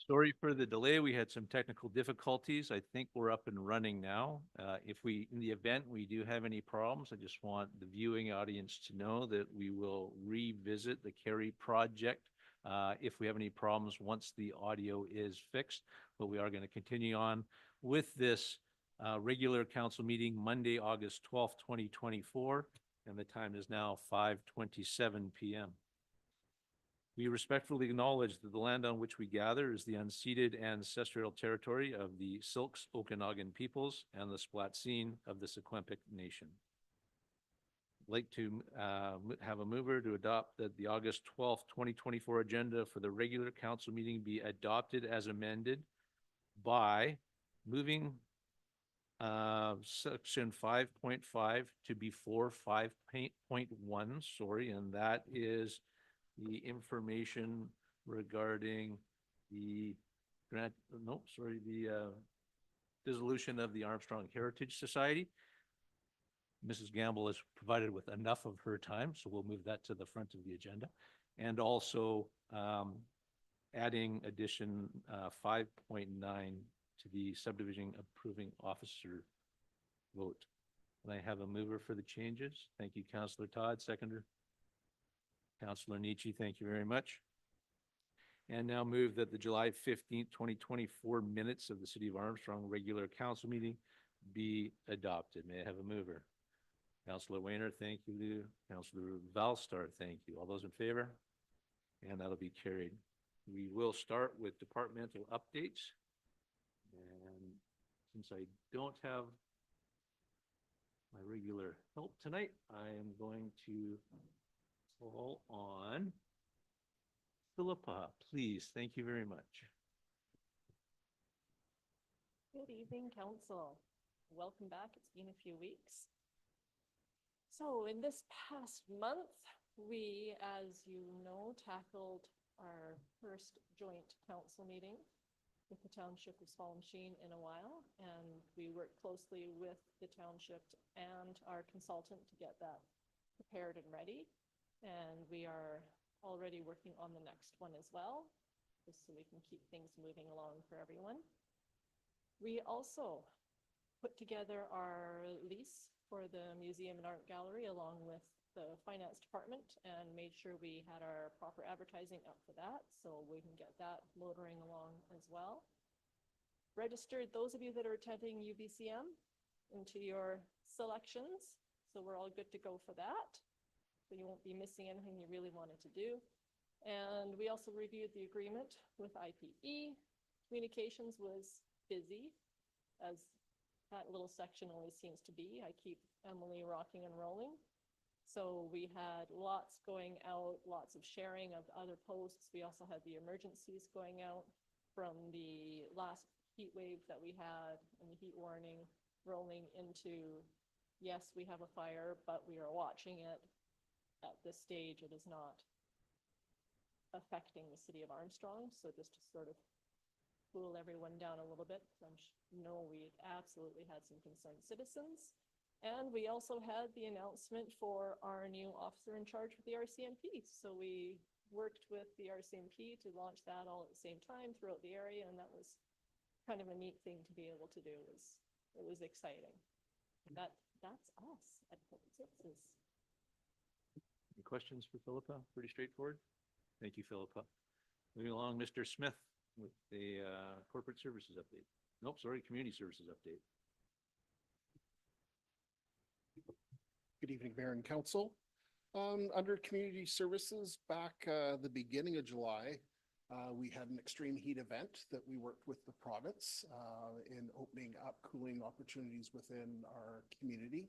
Sorry for the delay. We had some technical difficulties. I think we're up and running now. In the event we do have any problems, I just want the viewing audience to know that we will revisit the Kerry project if we have any problems once the audio is fixed. But we are going to continue on with this regular council meeting Monday, August 12th, 2024, and the time is now 5:27 p.m. We respectfully acknowledge that the land on which we gather is the unceded ancestral territory of the Silks Okanagan peoples and the Splatsin of the Secwepemc Nation. I'd like to have a mover to adopt that the August 12th, 2024 agenda for the regular council meeting be adopted as amended by moving section 5.5 to before 5.1, sorry, and that is the information regarding the dissolution of the Armstrong Heritage Society. Mrs. Gamble has provided with enough of her time, so we'll move that to the front of the agenda. And also adding addition 5.9 to the subdivision approving officer vote. Can I have a mover for the changes? Thank you, Councillor Todd. Seconder? Councillor Nietzsche, thank you very much. And now move that the July 15th, 2024 minutes of the City of Armstrong regular council meeting be adopted. May I have a mover? Councillor Wayner, thank you. Councillor Valstar, thank you. All those in favor? And that'll be carried. We will start with departmental updates. And since I don't have my regular help tonight, I am going to call on Philippa, please. Thank you very much. Good evening, Council. Welcome back. It's been a few weeks. So in this past month, we, as you know, tackled our first joint council meeting with the Township of Swalimsheen in a while, and we worked closely with the township and our consultant to get that prepared and ready. And we are already working on the next one as well, just so we can keep things moving along for everyone. We also put together our lease for the museum and art gallery along with the finance department and made sure we had our proper advertising up for that, so we can get that motoring along as well. Registered those of you that are attending UBCM into your selections, so we're all good to go for that. So you won't be missing anything you really wanted to do. And we also reviewed the agreement with IPE. Communications was busy, as that little section always seems to be. I keep Emily rocking and rolling. So we had lots going out, lots of sharing of other posts. We also had the emergencies going out from the last heat wave that we had and the heat warning rolling into, yes, we have a fire, but we are watching it. At this stage, it is not affecting the City of Armstrong. So just to sort of cool everyone down a little bit, I know we absolutely had some concerned citizens. And we also had the announcement for our new officer in charge with the RCMP. So we worked with the RCMP to launch that all at the same time throughout the area, and that was kind of a neat thing to be able to do. It was exciting. And that's us at Corporate Services. Any questions for Philippa? Pretty straightforward. Thank you, Philippa. Moving along, Mr. Smith with the corporate services update. Nope, sorry, community services update. Good evening, Mayor and Council. Under community services, back the beginning of July, we had an extreme heat event that we worked with the province in opening up cooling opportunities within our community.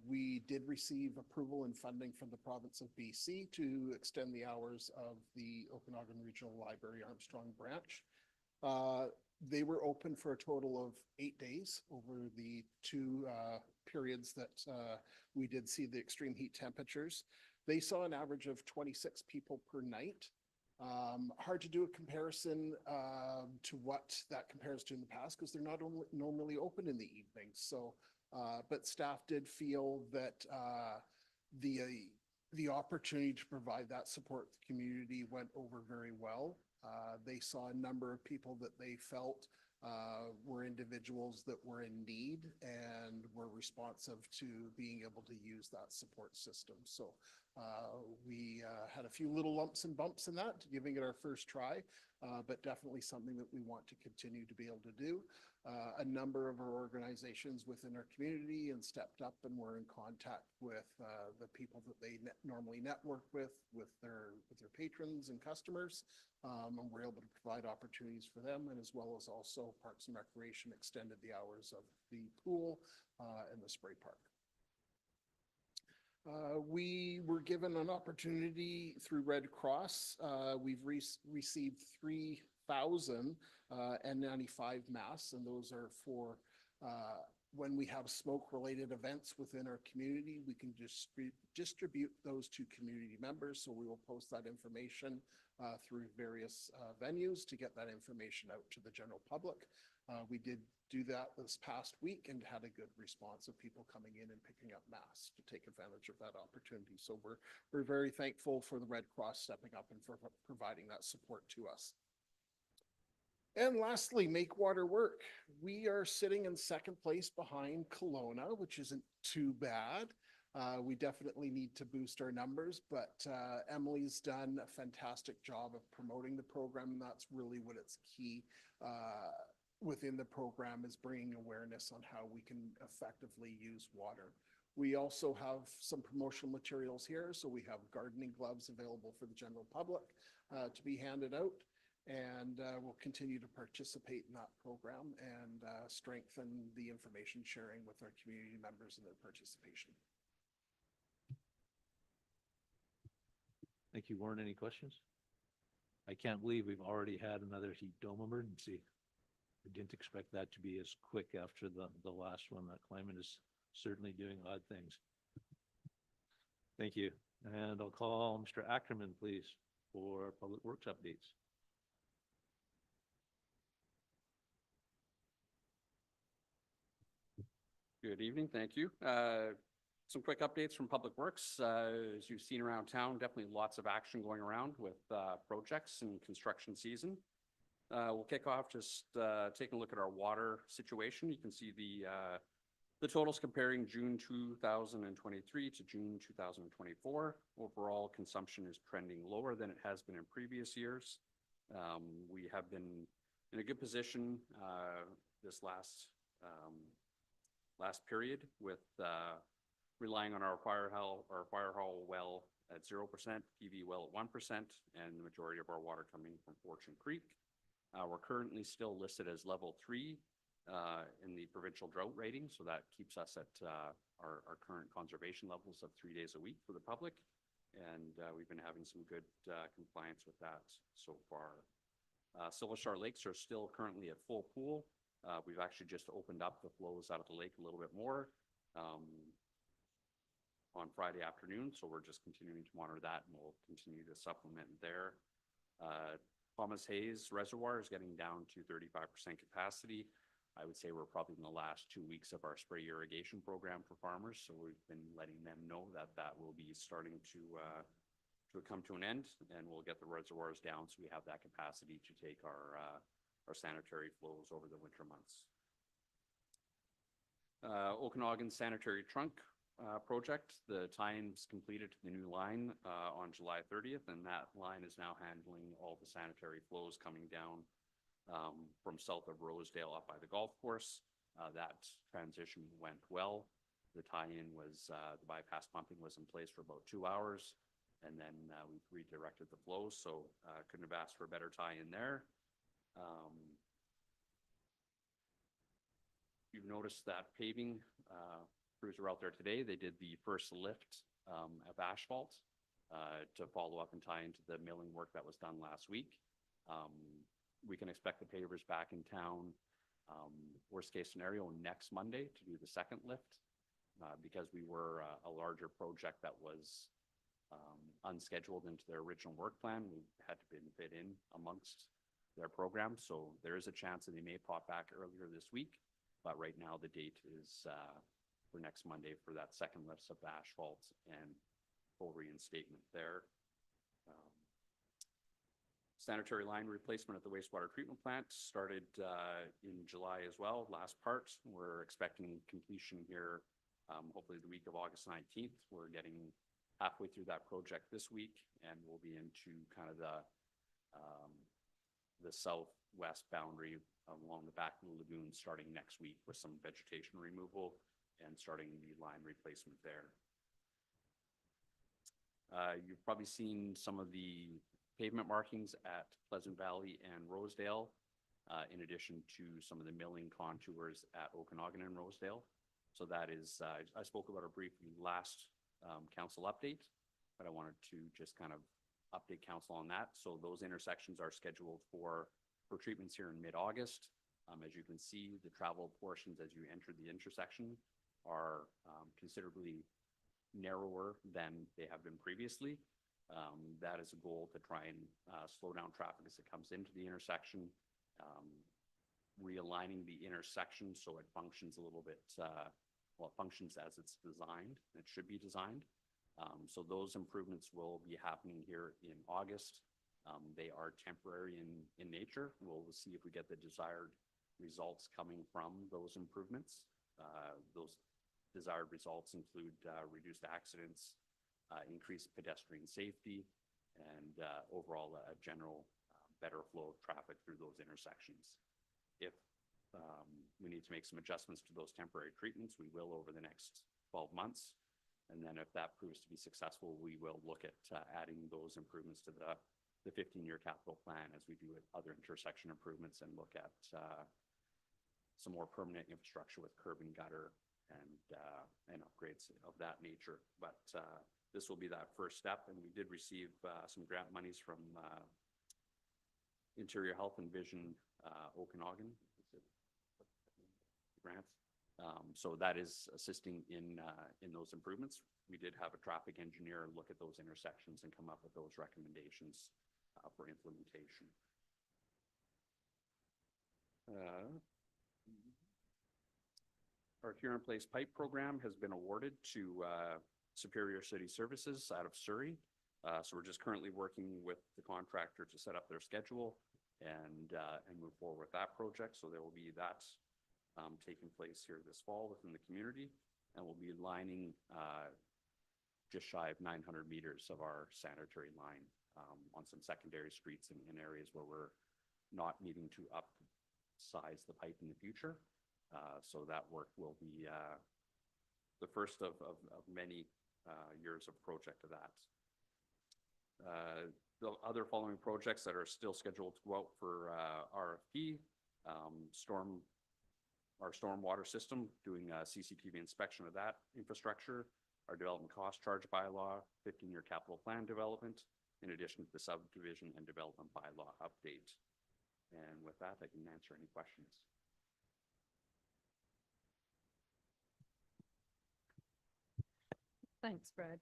We did receive approval and funding from the province of BC to extend the hours of the Okanagan Regional Library Armstrong branch. They were open for a total of 8 days over the two periods that we did see the extreme heat temperatures. They saw an average of 26 people per night. Hard to do a comparison to what that compares to in the past because they're not normally open in the evenings. So, but staff did feel that the the opportunity to provide that support to the community went over very well. They saw a number of people that they felt were individuals that were in need and were responsive to being able to use that support system. So we had a few little lumps and bumps in that, giving it our first try, but definitely something that we want to continue to be able to do. A number of our organizations within our community and stepped up and were in contact with the people that they normally network with their patrons and customers. And we're able to provide opportunities for them, and as well as also Parks and Recreation extended the hours of the pool and the spray park. We were given an opportunity through Red Cross. We've received 3,000 N95 masks, and those are for when we have smoke-related events within our community, we can just distribute those to community members. So we will post that information through various venues to get that information out to the general public. We did do that this past week and had a good response of people coming in and picking up masks to take advantage of that opportunity. So we're very thankful for the Red Cross stepping up and for providing that support to us. And lastly, Make Water Work. We are sitting in second place behind Kelowna, which isn't too bad. We definitely need to boost our numbers, but Emily's done a fantastic job of promoting the program. And that's really what it's key within the program, is bringing awareness on how we can effectively use water. We also have some promotional materials here. So we have gardening gloves available for the general public to be handed out. And we'll continue to participate in that program and strengthen the information sharing with our community members and their participation. Thank you, Warren. Any questions? I can't believe we've already had another heat dome emergency. I didn't expect that to be as quick after the last one. That climate is certainly doing odd things. Thank you. And I'll call Mr. Ackerman, please, for Public Works updates. Good evening, thank you. Some quick updates from Public Works. As you've seen around town, definitely lots of action going around with projects and construction season. We'll kick off just taking a look at our water situation. You can see the totals comparing June 2023 to June 2024. Overall consumption is trending lower than it has been in previous years. We have been in a good position this last period with relying on our fire hall well at 0%, PV well at 1%, and the majority of our water coming from Fortune Creek. We're currently still listed as level 3 in the provincial drought rating, so that keeps us at our current conservation levels of 3 days a week for the public, and we've been having some good compliance with that so far. Silver Star Lakes are still currently at full pool. We've actually just opened up the flows out of the lake a little bit more on Friday afternoon, so we're just continuing to monitor that, and we'll continue to supplement there. Thomas Hayes Reservoir is getting down to 35% capacity. I would say we're probably in the last 2 weeks of our spray irrigation program for farmers, so we've been letting them know that that will be starting to come to an end, and we'll get the reservoirs down so we have that capacity to take our sanitary flows over the winter months. Okanagan Sanitary Trunk project, the tie-in's completed to the new line on July 30th, and that line is now handling all the sanitary flows coming down from south of Rosedale up by the golf course. That transition went well. The tie-in was, the bypass pumping was in place for about 2 hours, and then we redirected the flows, so couldn't have asked for a better tie-in there. You've noticed that paving crews are out there today. They did the first lift of asphalt to follow up and tie into the milling work that was done last week. We can expect the pavers back in town, worst case scenario, next Monday to do the second lift because we were a larger project that was unscheduled into their original work plan. We had to fit in amongst their program, so there is a chance that they may pop back earlier this week, but right now the date is for next Monday for that second lift of asphalt and full reinstatement there. Sanitary line replacement at the wastewater treatment plant started in July as well, last part. We're expecting completion here, hopefully the week of August 19th. We're getting halfway through that project this week, and we'll be into kind of the southwest boundary along the back of the lagoon starting next week with some vegetation removal and starting the line replacement there. You've probably seen some of the pavement markings at Pleasant Valley and Rosedale, in addition to some of the milling contours at Okanagan and Rosedale. So that is, I spoke about it briefly last council update, but I wanted to just kind of update council on that. So those intersections are scheduled for treatments here in mid-August. As you can see, the travel portions as you enter the intersection are considerably narrower than they have been previously. That is a goal to try and slow down traffic as it comes into the intersection, realigning the intersection so it functions a little bit, well, it functions as it's designed, it should be designed. So those improvements will be happening here in August. They are temporary in nature. We'll see if we get the desired results coming from those improvements. Those desired results include reduced accidents, increased pedestrian safety, and overall a general better flow of traffic through those intersections. If we need to make some adjustments to those temporary treatments, we will over the next 12 months. And then if that proves to be successful, we will look at adding those improvements to the 15-year capital plan as we do with other intersection improvements and look at some more permanent infrastructure with curb and gutter and upgrades of that nature. But this will be that first step, and we did receive some grant monies from Interior Health and Vision Okanagan grants. So that is assisting in those improvements. We did have a traffic engineer look at those intersections and come up with those recommendations for implementation. Our Cure-in-Place pipe program has been awarded to Superior City Services out of Surrey. So we're just currently working with the contractor to set up their schedule and move forward with that project. So there will be that taking place here this fall within the community, and we'll be lining just shy of 900 meters of our sanitary line on some secondary streets in areas where we're not needing to upsize the pipe in the future. So that work will be the first of many years of project of that. The other following projects that are still scheduled to go out for RFP, our stormwater system, doing a CCTV inspection of that infrastructure, our development cost charge bylaw, 15-year capital plan development, in addition to the subdivision and development bylaw update. And with that, I can answer any questions. Thanks, Brad.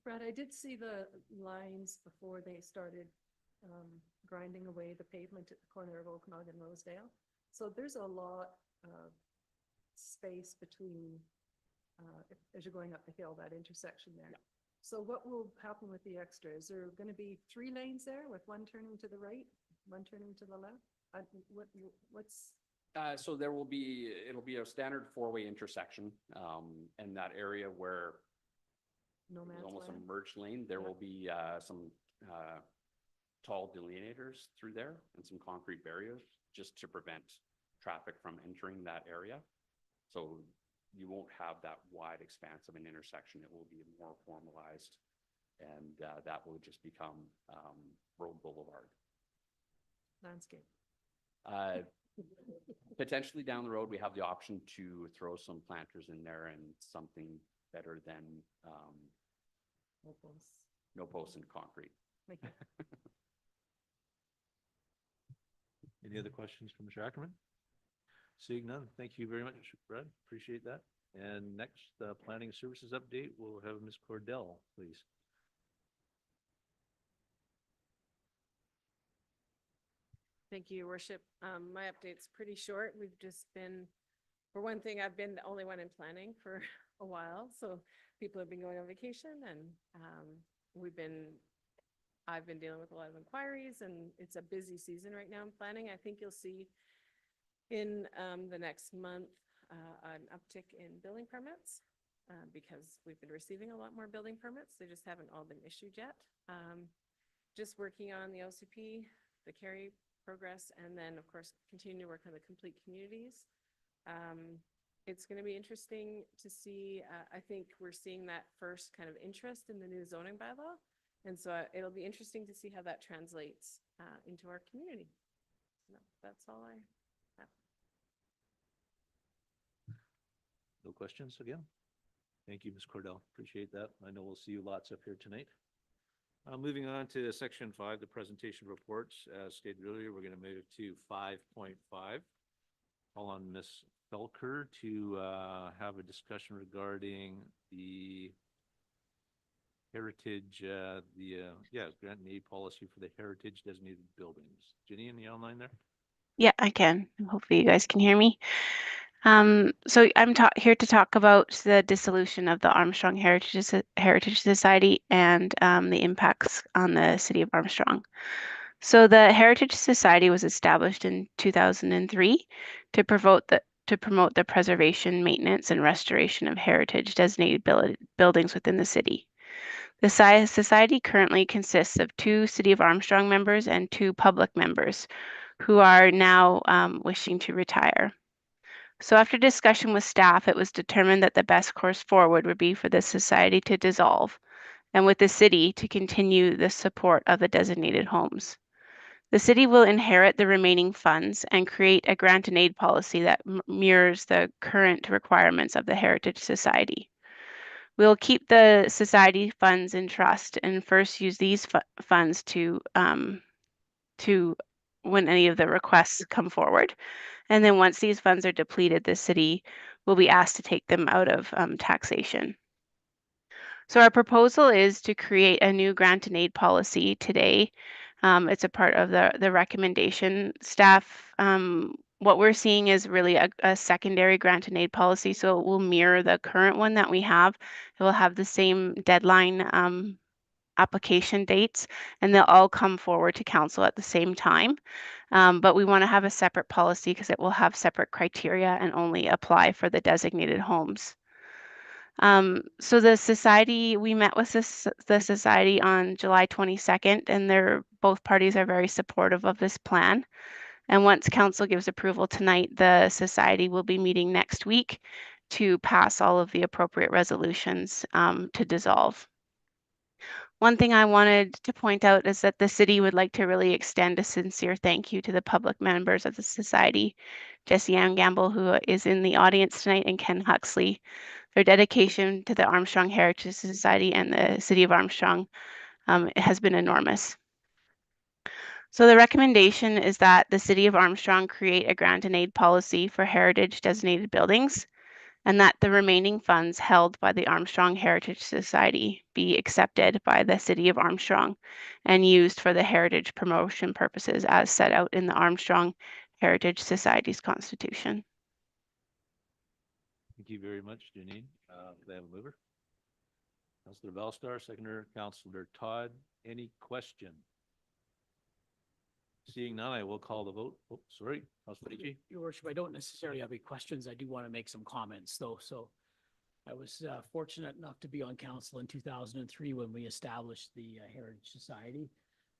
Brad, I did see the lines before they started grinding away the pavement at the corner of Okanagan and Rosedale. So there's a lot of space between, as you're going up the hill, that intersection there. Yeah. So what will happen with the extra? Is there going to be 3 lanes there with one turning to the right, one turning to the left? What's? So there will be, it'll be a standard 4-way intersection, and that area where No man's almost a land? merged lane, there Yeah. will be some tall delineators through there and some concrete barriers just to prevent traffic from entering that area. So you won't have that wide expanse of an intersection. It will be more formalized, and that will just become road boulevard. Landscape. Potentially down the road, we have the option to throw some planters in there and something better than no posts and concrete. Okay. Any other questions from Mr. Ackerman? Seeing none, thank you very much, Brad. Appreciate that. And next, the planning services update, we'll have Ms. Cordell, please. Thank you, Your Worship. My update's pretty short. We've just been, for one thing, I've been the only one in planning for a while. So people have been going on vacation and I've been dealing with a lot of inquiries, and it's a busy season right now in planning. I think you'll see in the next month an uptick in building permits because we've been receiving a lot more building permits. They just haven't all been issued yet. Just working on the OCP, the carry progress, and then of course continue to work on the complete communities. It's going to be interesting to see. I think we're seeing that first kind of interest in the new zoning bylaw. And so it'll be interesting to see how that translates into our community. That's all I have. No questions again? Thank you, Ms. Cordell. Appreciate that. I know we'll see you lots up here tonight. Moving on to section 5, the presentation reports. As stated earlier, we're going to move to 5.5. Call on Ms. Felker to have a discussion regarding the heritage, grant and aid policy for the heritage designated buildings. Jenny, in the online there? Yeah, I can. Hopefully you guys can hear me. So I'm here to talk about the dissolution of the Armstrong Heritage Society and the impacts on the city of Armstrong. So the Heritage Society was established in 2003 to promote the preservation, maintenance, and restoration of heritage designated buildings within the city. The society currently consists of 2 City of Armstrong members and 2 public members who are now wishing to retire. So after discussion with staff, it was determined that the best course forward would be for the society to dissolve and with the city to continue the support of the designated homes. The city will inherit the remaining funds and create a grant and aid policy that mirrors the current requirements of the Heritage Society. We'll keep the society funds in trust and first use these funds to when any of the requests come forward. And then once these funds are depleted, the city will be asked to take them out of taxation. So our proposal is to create a new grant and aid policy today. It's a part of the recommendation. Staff, what we're seeing is really a secondary grant and aid policy, so it will mirror the current one that we have. It will have the same deadline application dates, and they'll all come forward to council at the same time. But we want to have a separate policy because it will have separate criteria and only apply for the designated homes. So the society, we met with the society on July 22nd, and both parties are very supportive of this plan. And once council gives approval tonight, the society will be meeting next week to pass all of the appropriate resolutions to dissolve. One thing I wanted to point out is that the city would like to really extend a sincere thank you to the public members of the society, Jessie Ann Gamble, who is in the audience tonight, and Ken Huxley. Their dedication to the Armstrong Heritage Society and the city of Armstrong has been enormous. So the recommendation is that the city of Armstrong create a grant and aid policy for heritage designated buildings, and that the remaining funds held by the Armstrong Heritage Society be accepted by the city of Armstrong and used for the heritage promotion purposes as set out in the Armstrong Heritage Society's constitution. Thank you very much, Janine. They have a mover. Councillor Bellstar, seconder, Councillor Todd. Any question? Seeing none, I will call the vote. Oh, sorry, Councillor Felici. Your worship, I don't necessarily have any questions. I do want to make some comments though. So I was fortunate enough to be on council in 2003 when we established the Heritage Society.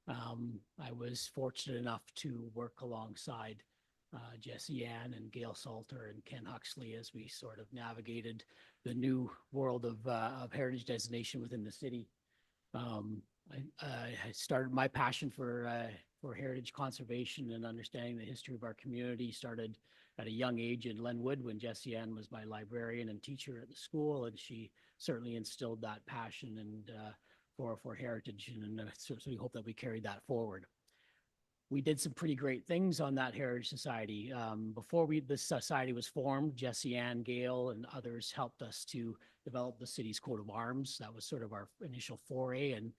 I was fortunate enough to work alongside Jessie Ann and Gail Salter and Ken Huxley as we sort of navigated the new world of heritage designation within the city. I started my passion for heritage conservation and understanding the history of our community started at a young age in Lenwood when Jessie Ann was my librarian and teacher at the school, and she certainly instilled that passion and for heritage, and so we hope that we carried that forward. We did some pretty great things on that Heritage Society. Before this society was formed, Jessie Ann, Gail, and others helped us to develop the city's coat of arms. That was sort of our initial foray, and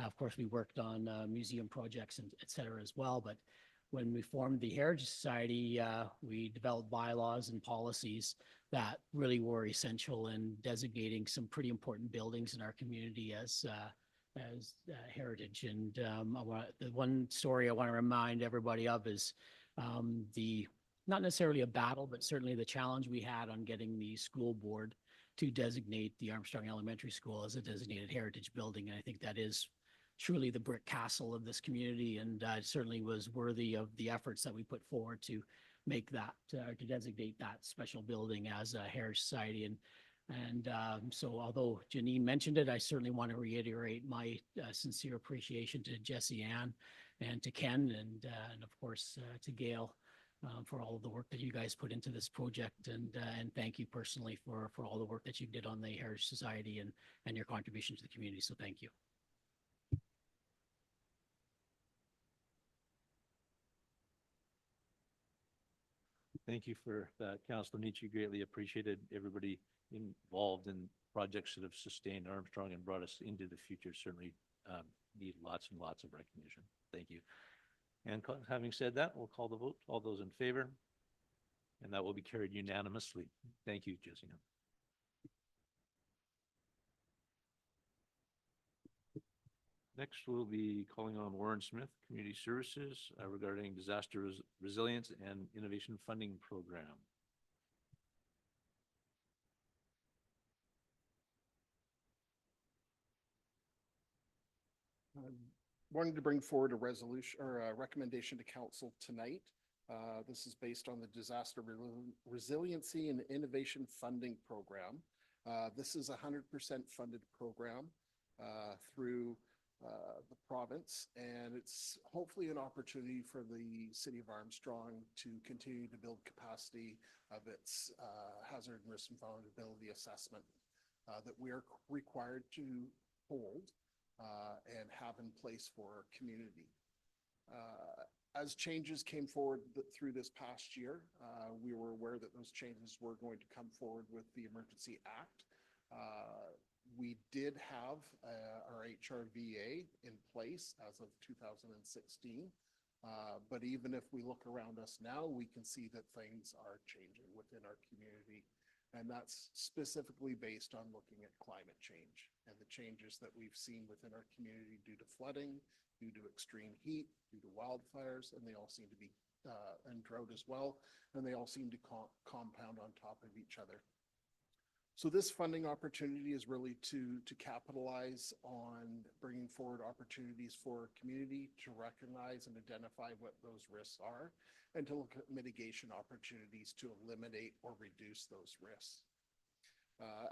of course we worked on museum projects and et cetera as well. But when we formed the Heritage Society, we developed bylaws and policies that really were essential in designating some pretty important buildings in our community as heritage. And the one story I want to remind everybody of is not necessarily a battle, but certainly the challenge we had on getting the school board to designate the Armstrong Elementary School as a designated heritage building. And I think that is truly the brick castle of this community, and certainly was worthy of the efforts that we put forward to make that, to designate that special building as a heritage society. And so although Janine mentioned it, I certainly want to reiterate my sincere appreciation to Jessie Ann and to Ken and of course to Gail for all of the work that you guys put into this project, and thank you personally for all the work that you did on the Heritage Society and your contribution to the community. So thank you. Thank you for that, Councilor Nietzsche. Greatly appreciated everybody involved in projects that have sustained Armstrong and brought us into the future. Certainly need lots and lots of recognition. Thank you. And having said that, we'll call the vote. All those in favor? And that will be carried unanimously. Thank you, Jessica. Next, we'll be calling on Warren Smith, Community Services, regarding Disaster Resilience and Innovation Funding Program. Wanted to bring forward a resolution or a recommendation to council tonight. This is based on the Disaster Resiliency and Innovation Funding Program. This is a 100% funded program through the province, and it's hopefully an opportunity for the city of Armstrong to continue to build capacity of its hazard and risk and vulnerability assessment that we are required to hold and have in place for our community. As changes came forward through this past year, we were aware that those changes were going to come forward with the Emergency Act. We did have our HRVA in place as of 2016, but even if we look around us now, we can see that things are changing within our community. And that's specifically based on looking at climate change and the changes that we've seen within our community due to flooding, due to extreme heat, due to wildfires, and they all seem to be, and drought as well, and they all seem to compound on top of each other. So this funding opportunity is really to capitalize on bringing forward opportunities for our community to recognize and identify what those risks are, and to look at mitigation opportunities to eliminate or reduce those risks.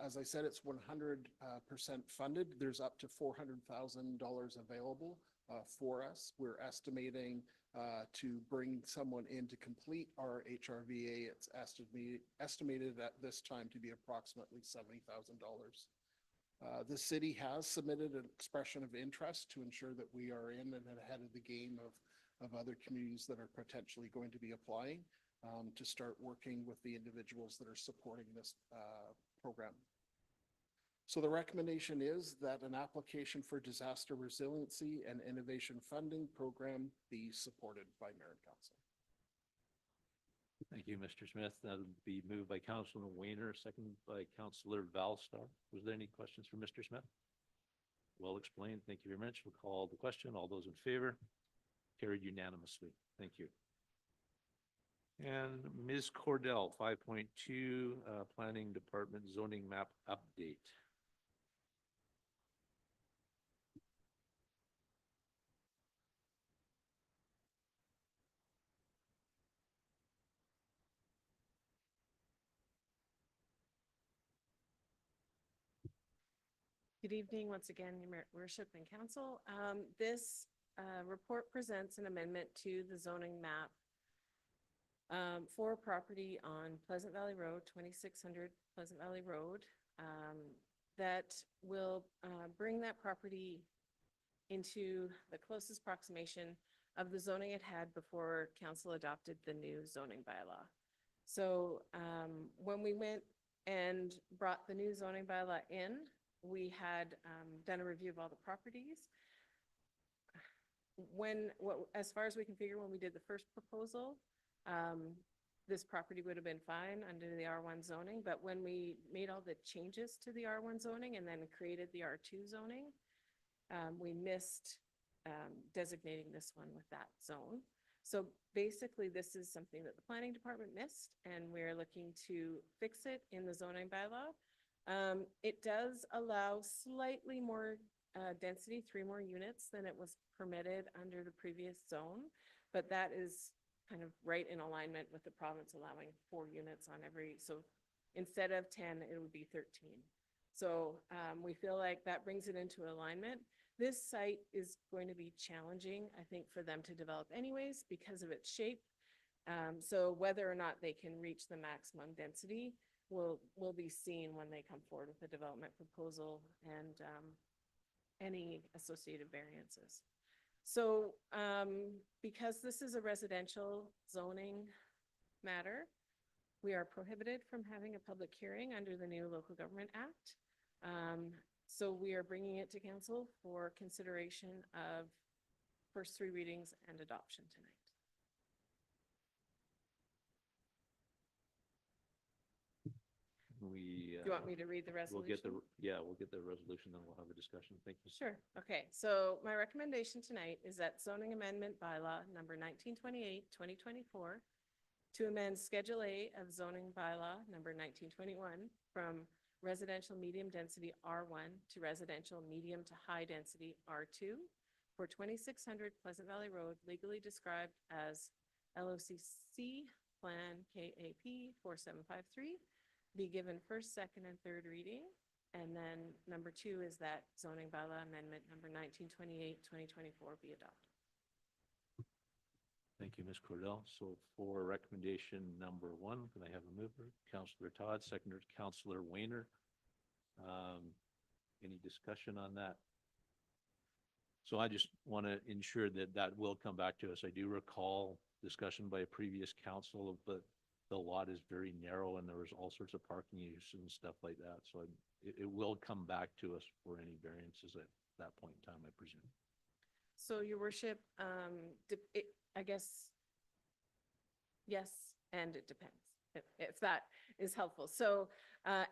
As I said, it's 100% funded. There's up to $400,000 available for us. We're estimating to bring someone in to complete our HRVA. It's estimated at this time to be approximately $70,000. The city has submitted an expression of interest to ensure that we are in and ahead of the game of other communities that are potentially going to be applying to start working with the individuals that are supporting this program. So the recommendation is that an application for Disaster Resiliency and Innovation Funding Program be supported by Mayor and Council. Thank you, Mr. Smith. That'll be moved by Councilor Wayner, second by Councilor Valstar. Was there any questions for Mr. Smith? Well explained. Thank you very much. We'll call the question. All those in favor? Carried unanimously. Thank you. And Ms. Cordell, 5.2, Planning Department Zoning Map Update. Good evening, once again, Your Worship and Council. This report presents an amendment to the zoning map for a property on Pleasant Valley Road, 2600 Pleasant Valley Road, that will bring that property into the closest approximation of the zoning it had before council adopted the new zoning bylaw. So when we went and brought the new zoning bylaw in, we had done a review of all the properties. as far as we can figure, when we did the first proposal, this property would have been fine under the R1 zoning, but when we made all the changes to the R1 zoning and then created the R2 zoning, we missed designating this one with that zone. So basically, this is something that the planning department missed, and we're looking to fix it in the zoning bylaw. It does allow slightly more density, 3 more units than it was permitted under the previous zone, but that is kind of right in alignment with the province allowing 4 units on every, so instead of 10, it would be 13. So we feel like that brings it into alignment. This site is going to be challenging, I think, for them to develop anyways because of its shape. So whether or not they can reach the maximum density will be seen when they come forward with the development proposal and any associated variances. So because this is a residential zoning matter, we are prohibited from having a public hearing under the new Local Government Act. So we are bringing it to council for consideration of first 3 readings and adoption tonight. We, Do you want me to read the we'll get resolution? we'll get the resolution, then we'll have a discussion. Thank you. Sure. Okay. So my recommendation tonight is that zoning amendment bylaw number 1928, 2024 to amend Schedule A of zoning bylaw number 1921 from residential medium density R1 to residential medium to high density R2 for 2600 Pleasant Valley Road, legally described as LOCC Plan KAP 4753, be given first, second, and third reading. And then number 2 is that zoning bylaw amendment number 1928, 2024 be adopted. Thank you, Ms. Cordell. So for recommendation number 1, can I have a mover? Councillor Todd, seconder Councillor Wayner. Any discussion on that? So I just want to ensure that that will come back to us. I do recall discussion by a previous council, but the lot is very narrow and there was all sorts of parking use and stuff like that. So it will come back to us for any variances at that point in time, I presume. So your worship, I guess, yes, and it depends, if that is helpful. So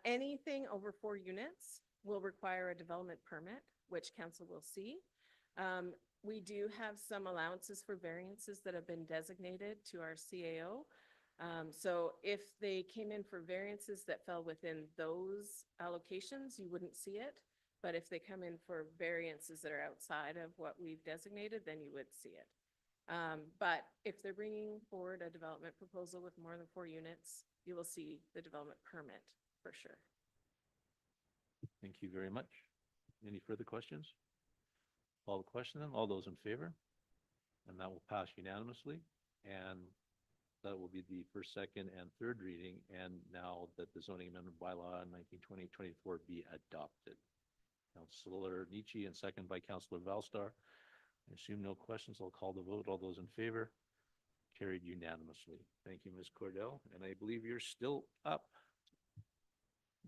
anything over 4 units will require a development permit, which council will see. We do have some allowances for variances that have been designated to our CAO. So if they came in for variances that fell within those allocations, you wouldn't see it. But if they come in for variances that are outside of what we've designated, then you would see it. But if they're bringing forward a development proposal with more than 4 units, you will see the development permit for sure. Thank you very much. Any further questions? Call the question then. All those in favor? And that will pass unanimously. And that will be the first, second, and third reading. And now that the zoning amendment bylaw 1920-24 be adopted. Councillor Nietzsche and second by Councillor Valstar. I assume no questions. I'll call the vote. All those in favor? Carried unanimously. Thank you, Ms. Cordell. And I believe you're still up.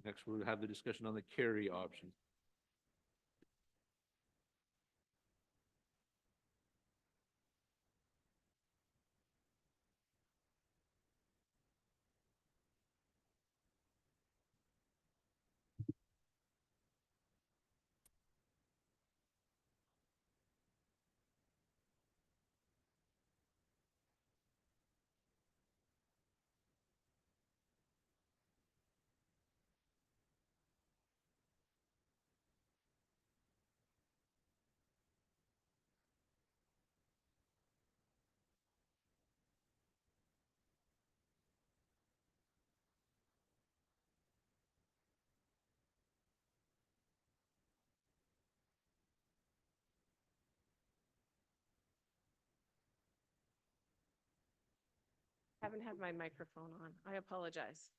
Next, we'll have the discussion on the carry option. Haven't had my microphone on. I apologize.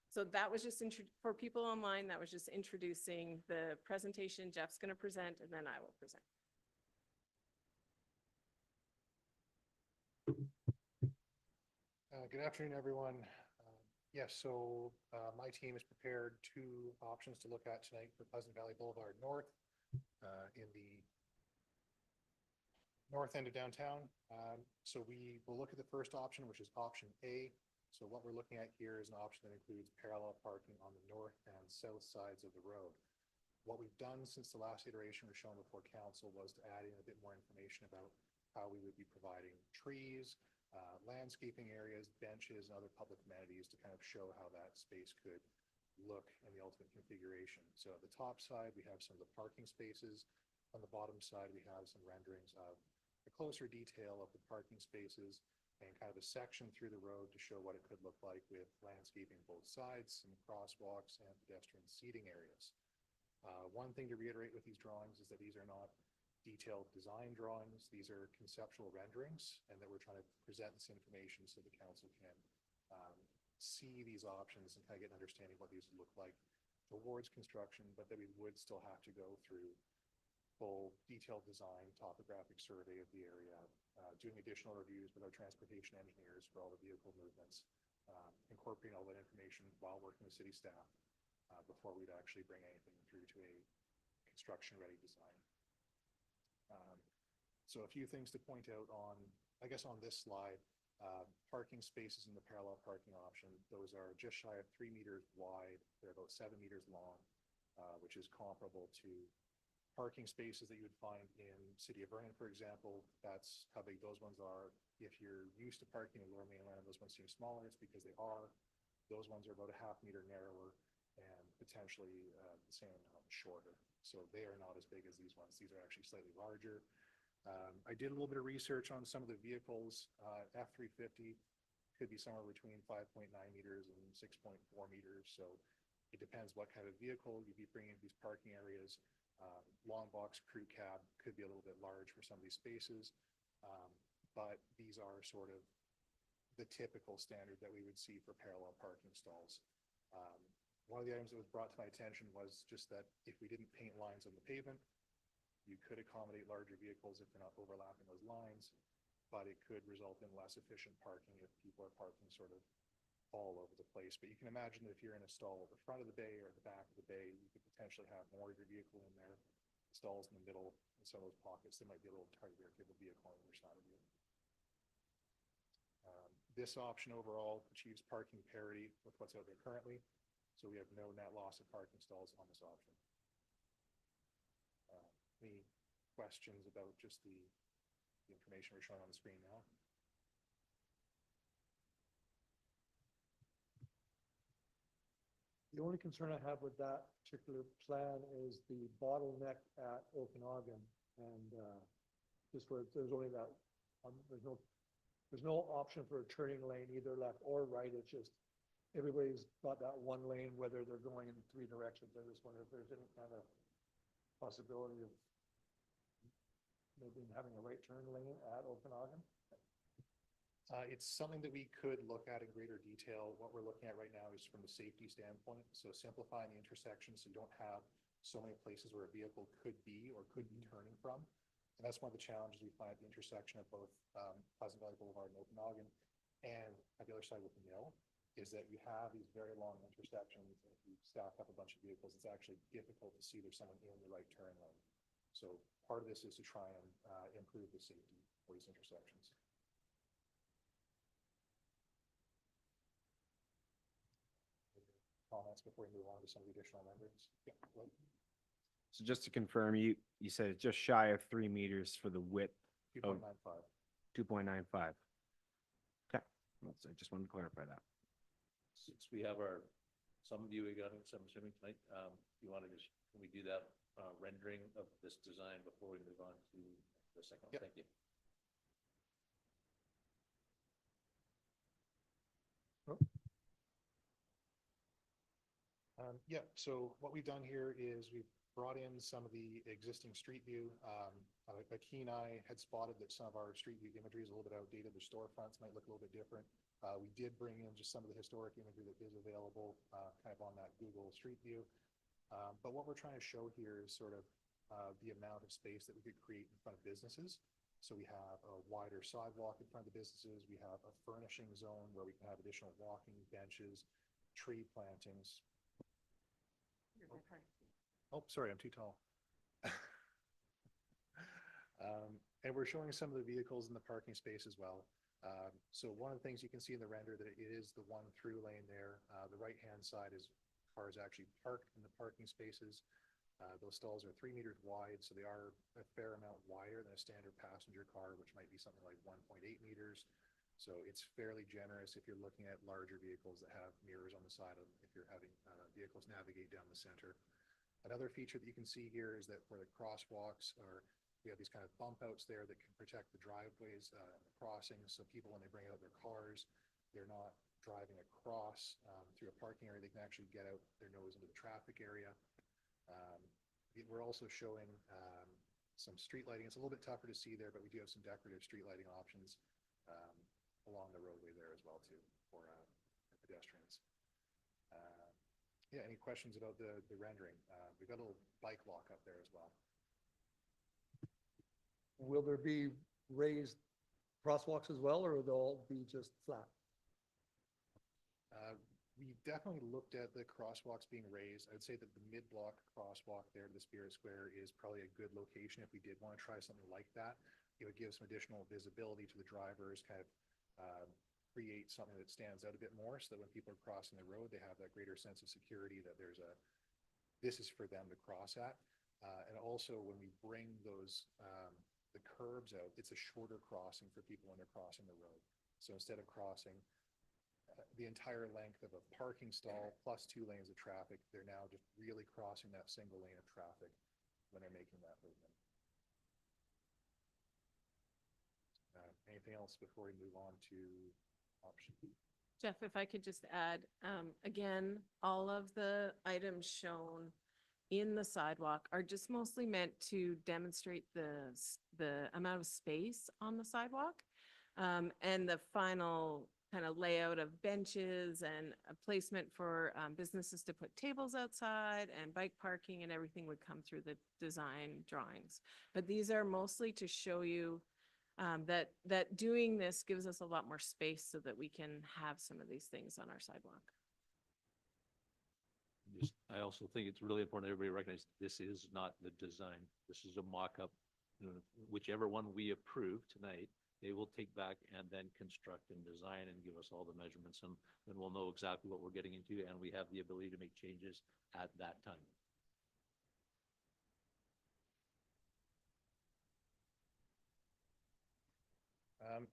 So that was just for people online, that was just introducing the presentation Jeff's going to present, and then I will present. Good afternoon, everyone. Yes, so my team has prepared 2 options to look at tonight for Pleasant Valley Boulevard North in the north end of downtown. So we will look at the first option, which is option A. So what we're looking at here is an option that includes parallel parking on the north and south sides of the road. What we've done since the last iteration was shown before council was to add in a bit more information about how we would be providing trees, landscaping areas, benches, and other public amenities to kind of show how that space could look in the ultimate configuration. So at the top side, we have some of the parking spaces. On the bottom side, we have some renderings of a closer detail of the parking spaces and kind of a section through the road to show what it could look like with landscaping both sides, some crosswalks and pedestrian seating areas. One thing to reiterate with these drawings is that these are not detailed design drawings. These are conceptual renderings, and that we're trying to present this information so the council can see these options and kind of get an understanding of what these would look like towards construction, but that we would still have to go through full detailed design, topographic survey of the area, doing additional reviews with our transportation engineers for all the vehicle movements, incorporating all that information while working with city staff before we'd actually bring anything through to a construction-ready design. So a few things to point out on, I guess on this slide, parking spaces in the parallel parking option, those are just shy of 3 meters wide. They're about 7 meters long, which is comparable to parking spaces that you would find in City of Vernon, for example. That's how big those ones are. If you're used to parking in Lower Mainland, those ones seem smaller. It's because they are. Those ones are about a half meter narrower and potentially the same amount shorter. So they are not as big as these ones. These are actually slightly larger. I did a little bit of research on some of the vehicles. F-350 could be somewhere between 5.9 meters and 6.4 meters. So it depends what kind of vehicle you'd be bringing to these parking areas. Long box crew cab could be a little bit large for some of these spaces. But these are sort of the typical standard that we would see for parallel parking stalls. One of the items that was brought to my attention was just that if we didn't paint lines on the pavement, you could accommodate larger vehicles if they're not overlapping those lines, but it could result in less efficient parking if people are parking sort of all over the place. But you can imagine that if you're in a stall at the front of the bay or at the back of the bay, you could potentially have more of your vehicle in there. Stalls in the middle, in some of those pockets, they might be a little tighter if you have a vehicle on the other side of you. This option overall achieves parking parity with what's out there currently. So we have no net loss of parking stalls on this option. Any questions about just the information we're showing on the screen now? The only concern I have with that particular plan is the bottleneck at Okanagan, and just where there's only that, there's no option for a turning lane either left or right. It's just everybody's got that one lane, whether they're going in 3 directions. I just wonder if there's any kind of possibility of maybe having a right turn lane at Okanagan. It's something that we could look at in greater detail. What we're looking at right now is from the safety standpoint. So simplifying the intersection so you don't have so many places where a vehicle could be or could be turning from. And that's one of the challenges we find at the intersection of both Pleasant Valley Boulevard and Okanagan and at the other side with the mill, is that you have these very long intersections. If you stack up a bunch of vehicles, it's actually difficult to see there's someone in the right turn lane. So part of this is to try and improve the safety for these intersections. Comments before we move on to some of the additional renderings? Yeah. So just to confirm, you said it's just shy of 3 meters for the width, 2.95. 2.95. Okay, I just wanted to clarify that. Since we have some of you we got, I'm assuming tonight, you want to just, can we do that rendering of this design before we move on to the second one? Yep. Thank you. Yeah, so what we've done here is we've brought in some of the existing street view. A keen eye had spotted that some of our street view imagery is a little bit outdated. The storefronts might look a little bit different. We did bring in just some of the historic imagery that is available kind of on that Google Street View. But what we're trying to show here is sort of the amount of space that we could create in front of businesses. So we have a wider sidewalk in front of the businesses. We have a furnishing zone where we can have additional walking benches, tree plantings. Oh, sorry, I'm too tall. And we're showing some of the vehicles in the parking space as well. So one of the things you can see in the render that it is the one through lane there. The right-hand side is cars actually parked in the parking spaces. Those stalls are 3 meters wide, so they are a fair amount wider than a standard passenger car, which might be something like 1.8 meters. So it's fairly generous if you're looking at larger vehicles that have mirrors on the side of them, if you're having vehicles navigate down the center. Another feature that you can see here is that where the crosswalks are, we have these kind of bump outs there that can protect the driveways and the crossings. So people, when they bring out their cars, they're not driving across through a parking area. They can actually get out their nose into the traffic area. We're also showing some street lighting. It's a little bit tougher to see there, but we do have some decorative street lighting options along the roadway there as well too for pedestrians. Yeah, any questions about the rendering? We've got a little bike lock up there as well. Will there be raised crosswalks as well, or will they all be just flat? We definitely looked at the crosswalks being raised. I'd say that the mid-block crosswalk there to the Spirit Square is probably a good location if we did want to try something like that. It would give some additional visibility to the drivers, kind of create something that stands out a bit more so that when people are crossing the road, they have that greater sense of security that this is for them to cross at. And also when we bring those, the curbs out, it's a shorter crossing for people when they're crossing the road. So instead of crossing the entire length of a parking stall plus 2 lanes of traffic, they're now just really crossing that single lane of traffic when they're making that movement. Anything else before we move on to option B? Jeff, if I could just add, again, all of the items shown in the sidewalk are just mostly meant to demonstrate the amount of space on the sidewalk. And the final kind of layout of benches and a placement for businesses to put tables outside and bike parking and everything would come through the design drawings. But these are mostly to show you that doing this gives us a lot more space so that we can have some of these things on our sidewalk. I also think it's really important everybody recognize this is not the design. This is a mock-up. Whichever one we approve tonight, they will take back and then construct and design and give us all the measurements, and then we'll know exactly what we're getting into, and we have the ability to make changes at that time.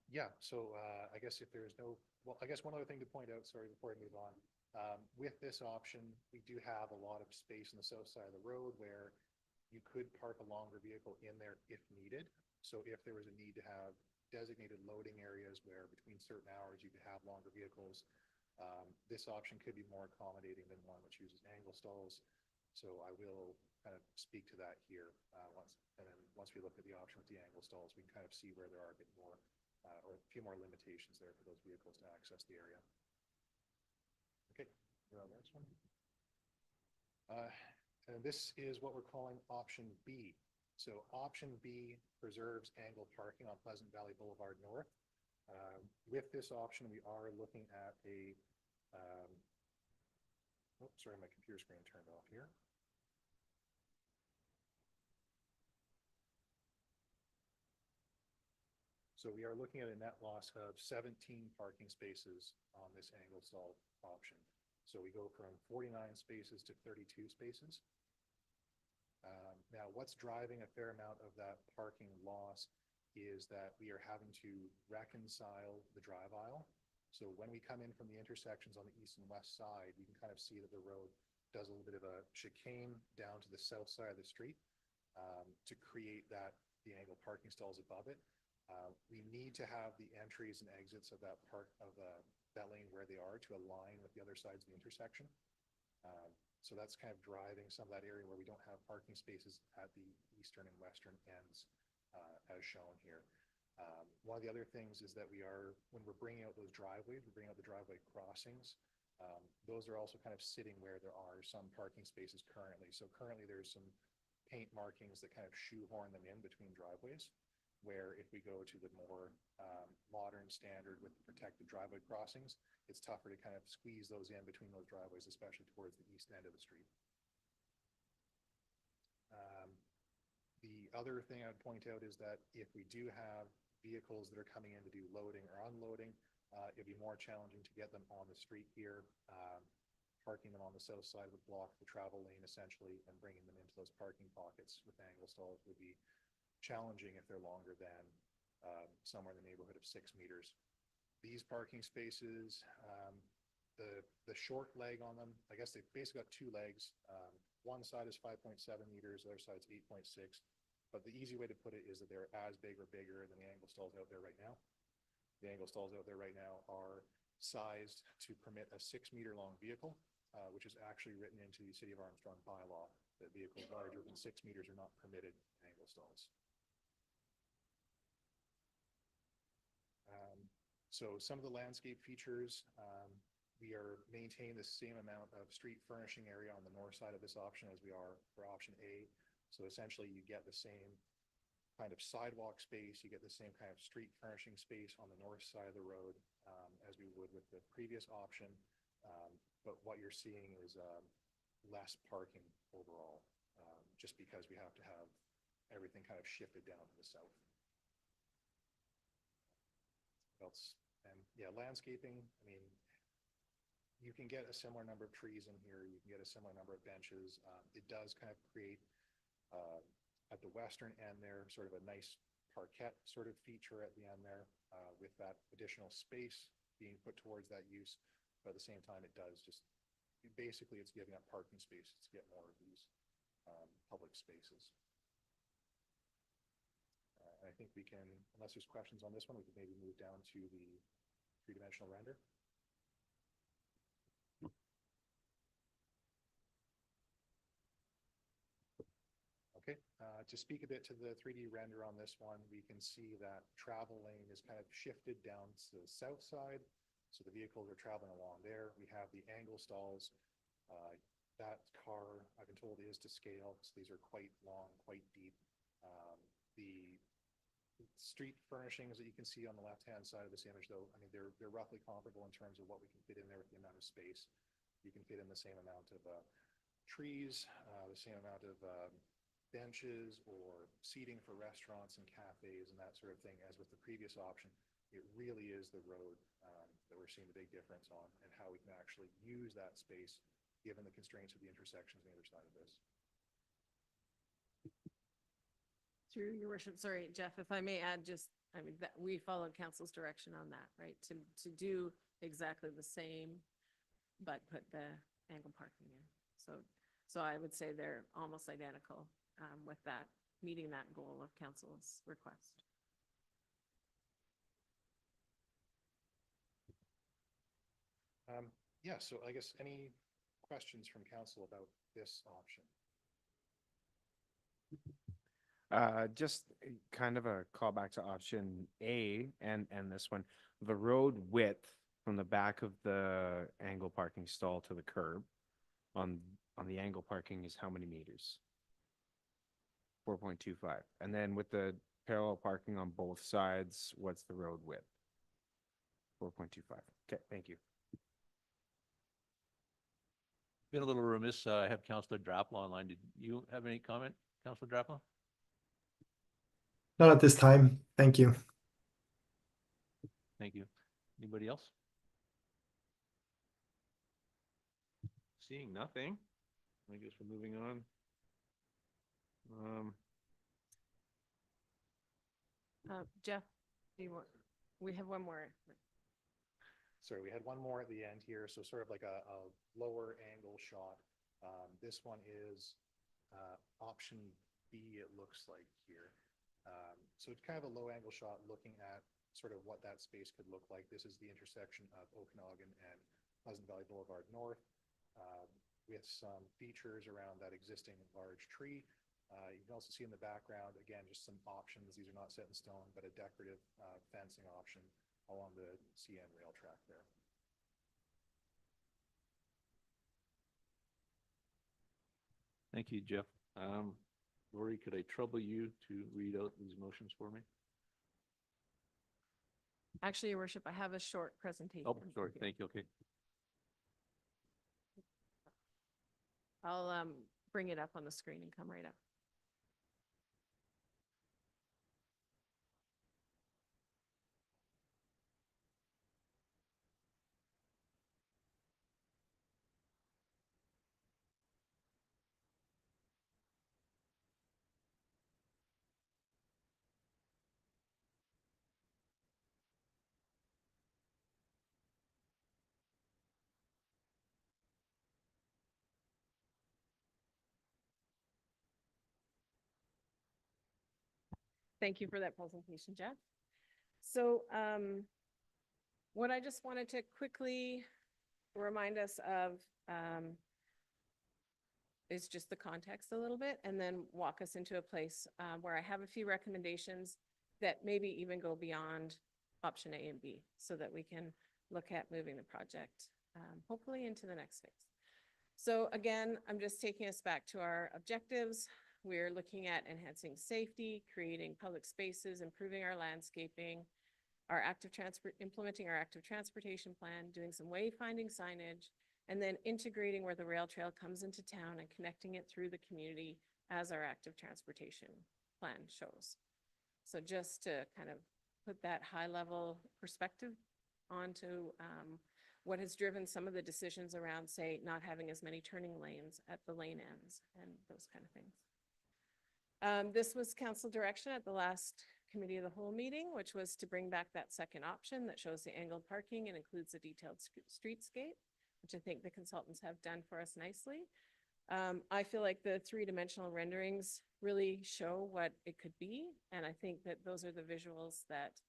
Yeah, so I guess if there is no, well, I guess one other thing to point out, sorry, before I move on. With this option, we do have a lot of space on the south side of the road where you could park a longer vehicle in there if needed. So if there was a need to have designated loading areas where between certain hours you could have longer vehicles, this option could be more accommodating than one which uses angle stalls. So I will kind of speak to that here once we look at the option with the angle stalls, we can kind of see where there are a bit more or a few more limitations there for those vehicles to access the area. Okay, we're on the next one. And this is what we're calling option B. So option B preserves angled parking on Pleasant Valley Boulevard North. With this option, we are looking at a, sorry, my computer screen turned off here. So we are looking at a net loss of 17 parking spaces on this angle stall option. So we go from 49 spaces to 32 spaces. Now, what's driving a fair amount of that parking loss is that we are having to reconcile the drive aisle. So when we come in from the intersections on the east and west side, you can kind of see that the road does a little bit of a chicane down to the south side of the street to create the angled parking stalls above it. We need to have the entries and exits of that that lane where they are to align with the other sides of the intersection. So that's kind of driving some of that area where we don't have parking spaces at the eastern and western ends as shown here. One of the other things is that when we're bringing out those driveways, we're bringing out the driveway crossings. Those are also kind of sitting where there are some parking spaces currently. So currently there's some paint markings that kind of shoehorn them in between driveways, where if we go to the more modern standard with the protected driveway crossings, it's tougher to kind of squeeze those in between those driveways, especially towards the east end of the street. The The other thing I'd point out is that if we do have vehicles that are coming in to do loading or unloading, it'd be more challenging to get them on the street here. Parking them on the south side would block the travel lane essentially, and bringing them into those parking pockets with angle stalls would be challenging if they're longer than somewhere in the neighborhood of 6 meters. These parking spaces, the short leg on them, I guess they've basically got two legs. One side is 5.7 meters, the other side's 8.6. But the easy way to put it is that they're as big or bigger than the angle stalls out there right now. The angle stalls out there right now are sized to permit a 6-meter long vehicle, which is actually written into the City of Armstrong bylaw, that vehicles larger than 6 meters are not permitted in angle stalls. So some of the landscape features, we are maintaining the same amount of street furnishing area on the north side of this option as we are for option A. So essentially you get the same kind of sidewalk space, you get the same kind of street furnishing space on the north side of the road as we would with the previous option. But what you're seeing is less parking overall, just because we have to have everything kind of shifted down to the south. What else? And yeah, landscaping, I mean, you can get a similar number of trees in here, you can get a similar number of benches. It does kind of create at the western end there, sort of a nice parquet sort of feature at the end there, with that additional space being put towards that use. But at the same time, it does just, basically it's giving up parking spaces to get more of these public spaces. I think we can, unless there's questions on this one, we could maybe move down to the three-dimensional render. Okay, to speak a bit to the 3D render on this one, we can see that travel lane is kind of shifted down to the south side. So the vehicles are traveling along there. We have the angle stalls. That car, I've been told, is to scale. So these are quite long, quite deep. The street furnishings that you can see on the left-hand side of this image, though, I mean, they're roughly comparable in terms of what we can fit in there with the amount of space. You can fit in the same amount of trees, the same amount of benches or seating for restaurants and cafes and that sort of thing as with the previous option. It really is the road that we're seeing the big difference on, and how we can actually use that space given the constraints of the intersections on the other side of this. Through your worship, sorry, Jeff, if I may add, just, I mean, that we followed council's direction on that, right? To do exactly the same, but put the angle parking in. So I would say they're almost identical with that, meeting that goal of council's request. Yeah, so I guess any questions from council about this option? Just kind of a callback to option A and this one. The road width from the back of the angle parking stall to the curb on the angle parking is how many meters? 4.25. And then with the parallel parking on both sides, what's the road width? 4.25. Okay, thank you. Been a little remiss. I have Councillor Drapla online. Did you have any comment, Councillor Drapla? Not at this time. Thank you. Thank you. Anybody else? Seeing nothing, I guess we're moving on. Jeff, do you want, we have one more. Sorry, we had one more at the end here, so sort of like a lower angle shot. This one is option B, it looks like here. So it's kind of a low angle shot looking at sort of what that space could look like. This is the intersection of Okanagan and Pleasant Valley Boulevard North, with some features around that existing large tree. You can also see in the background, again, just some options. These are not set in stone, but a decorative fencing option along the CN rail track there. Thank you, Jeff. Lori, could I trouble you to read out these motions for me? Actually, your worship, I have a short presentation. Oh, sorry. Thank you. Okay. I'll bring it up on the screen and come right up. Thank you for that presentation, Jeff. So what I just wanted to quickly remind us of is just the context a little bit, and then walk us into a place where I have a few recommendations that maybe even go beyond option A and B, so that we can look at moving the project hopefully into the next phase. So again, I'm just taking us back to our objectives. We're looking at enhancing safety, creating public spaces, improving our landscaping, implementing our active transportation plan, doing some wayfinding signage, and then integrating where the rail trail comes into town and connecting it through the community as our active transportation plan shows. So just to kind of put that high level perspective onto what has driven some of the decisions around, say, not having as many turning lanes at the lane ends and those kind of things. This was council direction at the last committee of the whole meeting, which was to bring back that second option that shows the angled parking and includes a detailed streetscape, which I think the consultants have done for us nicely. I feel like the three-dimensional renderings really show what it could be, and I think that those are the visuals that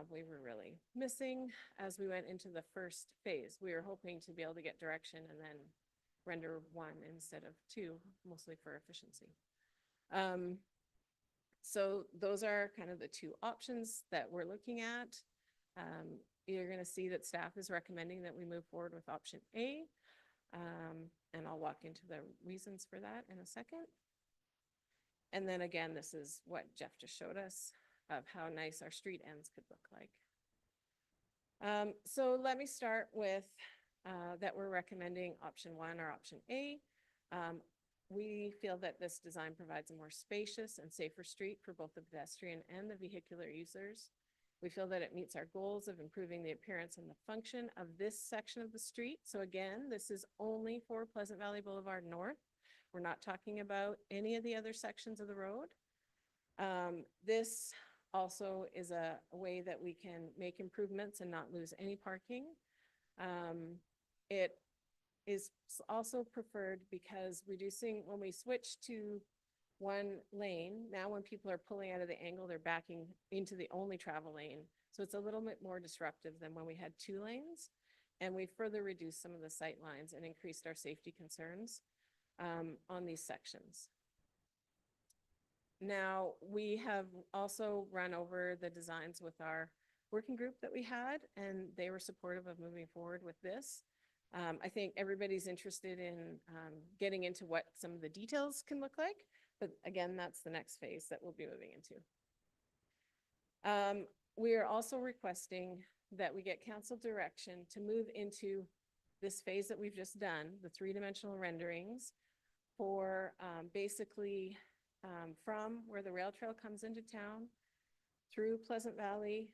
we were really missing as we went into the first phase. We were hoping to be able to get direction and then render one instead of two, mostly for efficiency. So those are kind of the two options that we're looking at. You're going to see that staff is recommending that we move forward with option A. And I'll walk into the reasons for that in a second. And then again, this is what Jeff just showed us of how nice our street ends could look like. So let me start with that we're recommending option 1 or option A. We feel that this design provides a more spacious and safer street for both the pedestrian and the vehicular users. We feel that it meets our goals of improving the appearance and the function of this section of the street. So again, this is only for Pleasant Valley Boulevard North. We're not talking about any of the other sections of the road. This also is a way that we can make improvements and not lose any parking. It is also preferred because when we switch to one lane, now when people are pulling out of the angle, they're backing into the only travel lane. So it's a little bit more disruptive than when we had 2 lanes. And we further reduced some of the sight lines and increased our safety concerns on these sections. Now, we have also run over the designs with our working group that we had, and they were supportive of moving forward with this. I think everybody's interested in getting into what some of the details can look like, but again, that's the next phase that we'll be moving into. We are also requesting that we get council direction to move into this phase that we've just done, the 3-dimensional renderings, for basically from where the rail trail comes into town through Pleasant Valley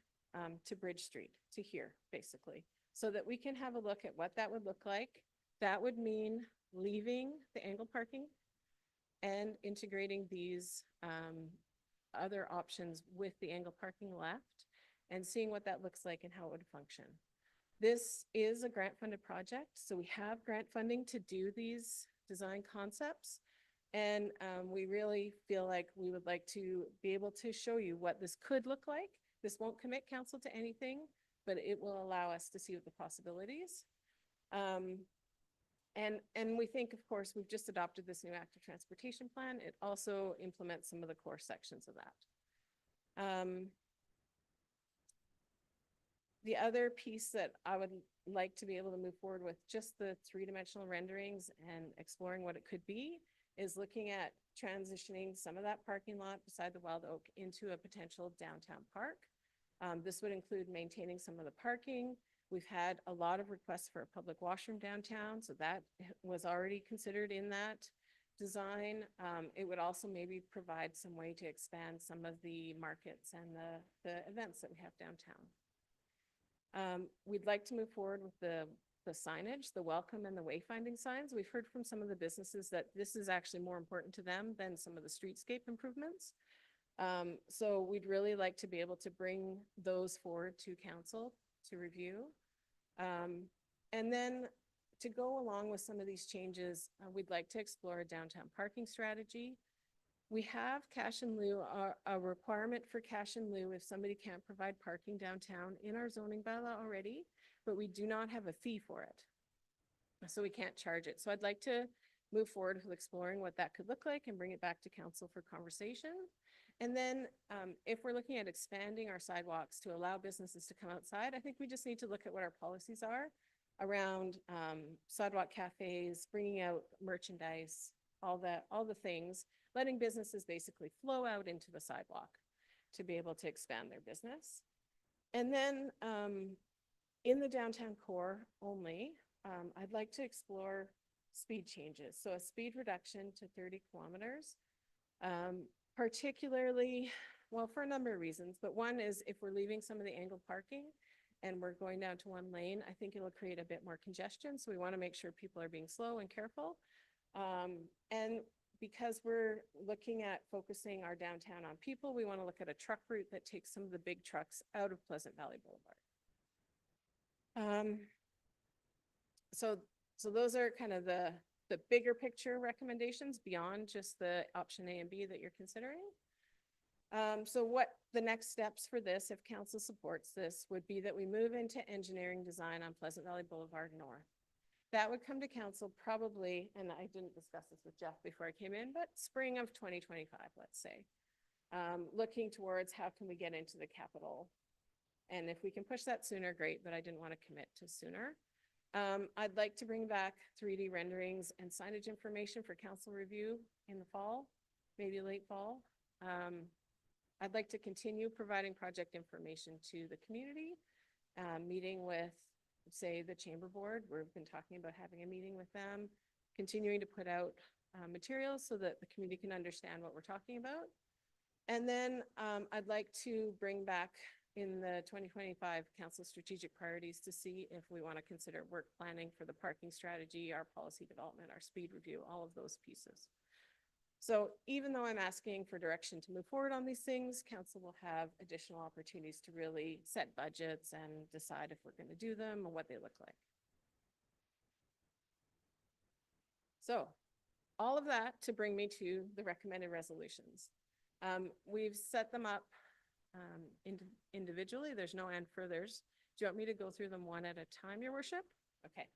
to Bridge Street, to here, basically, so that we can have a look at what that would look like. That would mean leaving the angled parking and integrating these other options with the angled parking left and seeing what that looks like and how it would function. This is a grant-funded project, so we have grant funding to do these design concepts. And we really feel like we would like to be able to show you what this could look like. This won't commit council to anything, but it will allow us to see what the possibilities. And we think, of course, we've just adopted this new active transportation plan. It also implements some of the core sections of that. The other piece that I would like to be able to move forward with, just the 3-dimensional renderings and exploring what it could be, is looking at transitioning some of that parking lot beside the Wild Oak into a potential downtown park. This would include maintaining some of the parking. We've had a lot of requests for a public washroom downtown, so that was already considered in that design. It would also maybe provide some way to expand some of the markets and the events that we have downtown. We'd like to move forward with the signage, the welcome and the wayfinding signs. We've heard from some of the businesses that this is actually more important to them than some of the streetscape improvements. So we'd really like to be able to bring those forward to council to review. And then to go along with some of these changes, we'd like to explore a downtown parking strategy. We have cash in lieu, a requirement for cash in lieu if somebody can't provide parking downtown in our zoning bylaw already, but we do not have a fee for it. So we can't charge it. So I'd like to move forward with exploring what that could look like and bring it back to council for conversation. And then if we're looking at expanding our sidewalks to allow businesses to come outside, I think we just need to look at what our policies are around sidewalk cafes, bringing out merchandise, all the things, letting businesses basically flow out into the sidewalk to be able to expand their business. And then in the downtown core only, I'd like to explore speed changes. So a speed reduction to 30 kilometers, particularly, well, for a number of reasons, but one is if we're leaving some of the angled parking and we're going down to one lane, I think it'll create a bit more congestion. So we want to make sure people are being slow and careful. And because we're looking at focusing our downtown on people, we want to look at a truck route that takes some of the big trucks out of Pleasant Valley Boulevard. So those are kind of the bigger picture recommendations beyond just the option A and B that you're considering. So what the next steps for this, if council supports this, would be that we move into engineering design on Pleasant Valley Boulevard North. That would come to council probably, and I didn't discuss this with Jeff before I came in, but spring of 2025, let's say. Looking towards how can we get into the capital? And if we can push that sooner, great, but I didn't want to commit to sooner. I'd like to bring back 3D renderings and signage information for council review in the fall, maybe late fall. I'd like to continue providing project information to the community, meeting with, say, the chamber board. We've been talking about having a meeting with them, continuing to put out materials so that the community can understand what we're talking about. And then I'd like to bring back in the 2025 council strategic priorities to see if we want to consider work planning for the parking strategy, our policy development, our speed review, all of those pieces. So even though I'm asking for direction to move forward on these things, council will have additional opportunities to really set budgets and decide if we're going to do them and what they look like. So all of that to bring me to the recommended resolutions. We've set them up individually. There's no and furthers. Do you want me to go through them one at a time, Your Worship? Okay.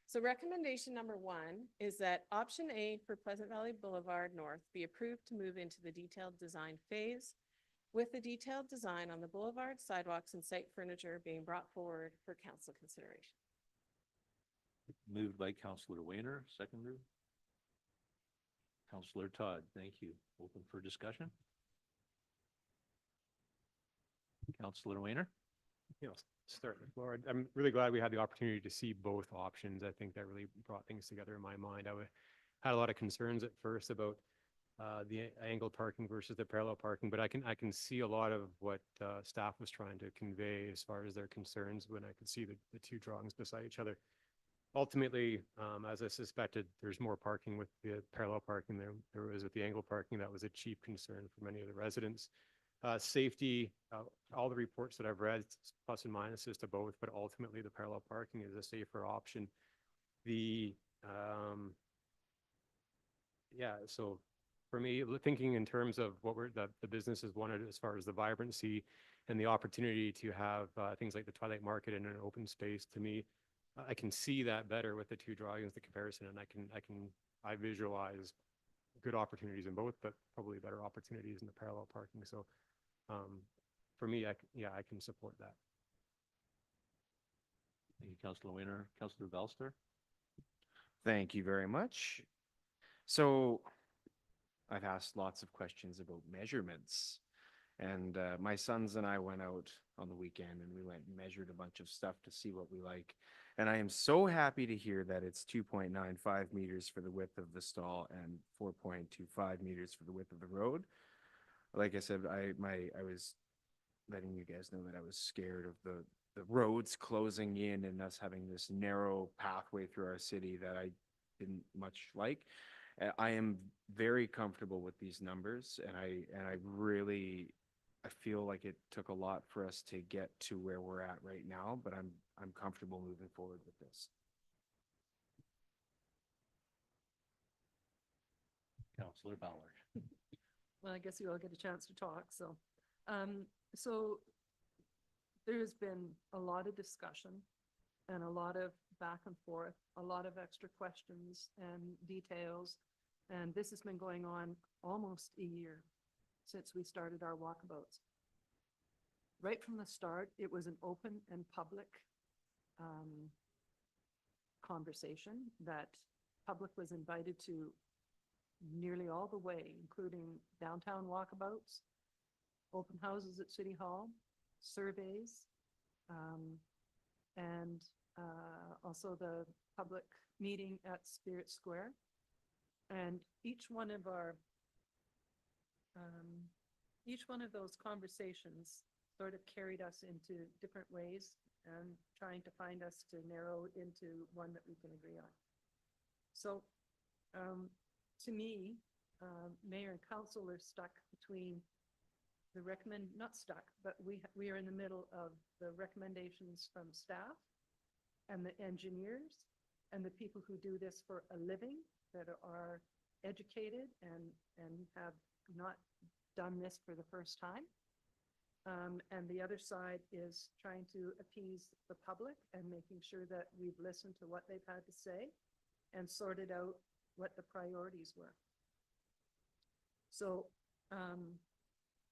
So recommendation number 1 is that option A for Pleasant Valley Boulevard North be approved to move into the detailed design phase, with the detailed design on the boulevard, sidewalks, and site furniture being brought forward for council consideration. Moved by Councillor Wayner, seconded. Councillor Todd, thank you. Open for discussion. Councillor Wayner? Start with Laura. I'm really glad we had the opportunity to see both options. I think that really brought things together in my mind. Had a lot of concerns at first about the angled parking versus the parallel parking, but I can see a lot of what staff was trying to convey as far as their concerns when I could see the two drawings beside each other. Ultimately, as I suspected, there's more parking with the parallel parking than there was with the angled parking. That was a chief concern for many of the residents. Safety, all the reports that I've read, plus and minuses to both, but ultimately the parallel parking is a safer option. So for me, thinking in terms of what the businesses wanted as far as the vibrancy and the opportunity to have things like the Twilight Market in an open space, to me, I can see that better with the two drawings, the comparison, and I visualize good opportunities in both, but probably better opportunities in the parallel parking. So for me, I can support that. Thank you, Councillor Wayner. Councillor Belster? Thank you very much. So I've asked lots of questions about measurements, and my sons and I went out on the weekend and we went and measured a bunch of stuff to see what we like. And I am so happy to hear that it's 2.95 meters for the width of the stall and 4.25 meters for the width of the road. Like I said, I was letting you guys know that I was scared of the roads closing in and us having this narrow pathway through our city that I didn't much like. I am very comfortable with these numbers, and I feel like it took a lot for us to get to where we're at right now, but I'm comfortable moving forward with this. Councillor Ballard? Well, I guess you all get a chance to talk, so. So there's been a lot of discussion and a lot of back and forth, a lot of extra questions and details. And this has been going on almost a year since we started our walkabouts. Right from the start, it was an open and public conversation that public was invited to nearly all the way, including downtown walkabouts, open houses at City Hall, surveys, and also the public meeting at Spirit Square. And each one of those conversations sort of carried us into different ways and trying to find us to narrow into one that we can agree on. So to me, mayor and council are stuck between the not stuck, but we are in the middle of the recommendations from staff and the engineers and the people who do this for a living, that are educated and have not done this for the first time. And the other side is trying to appease the public and making sure that we've listened to what they've had to say and sorted out what the priorities were. So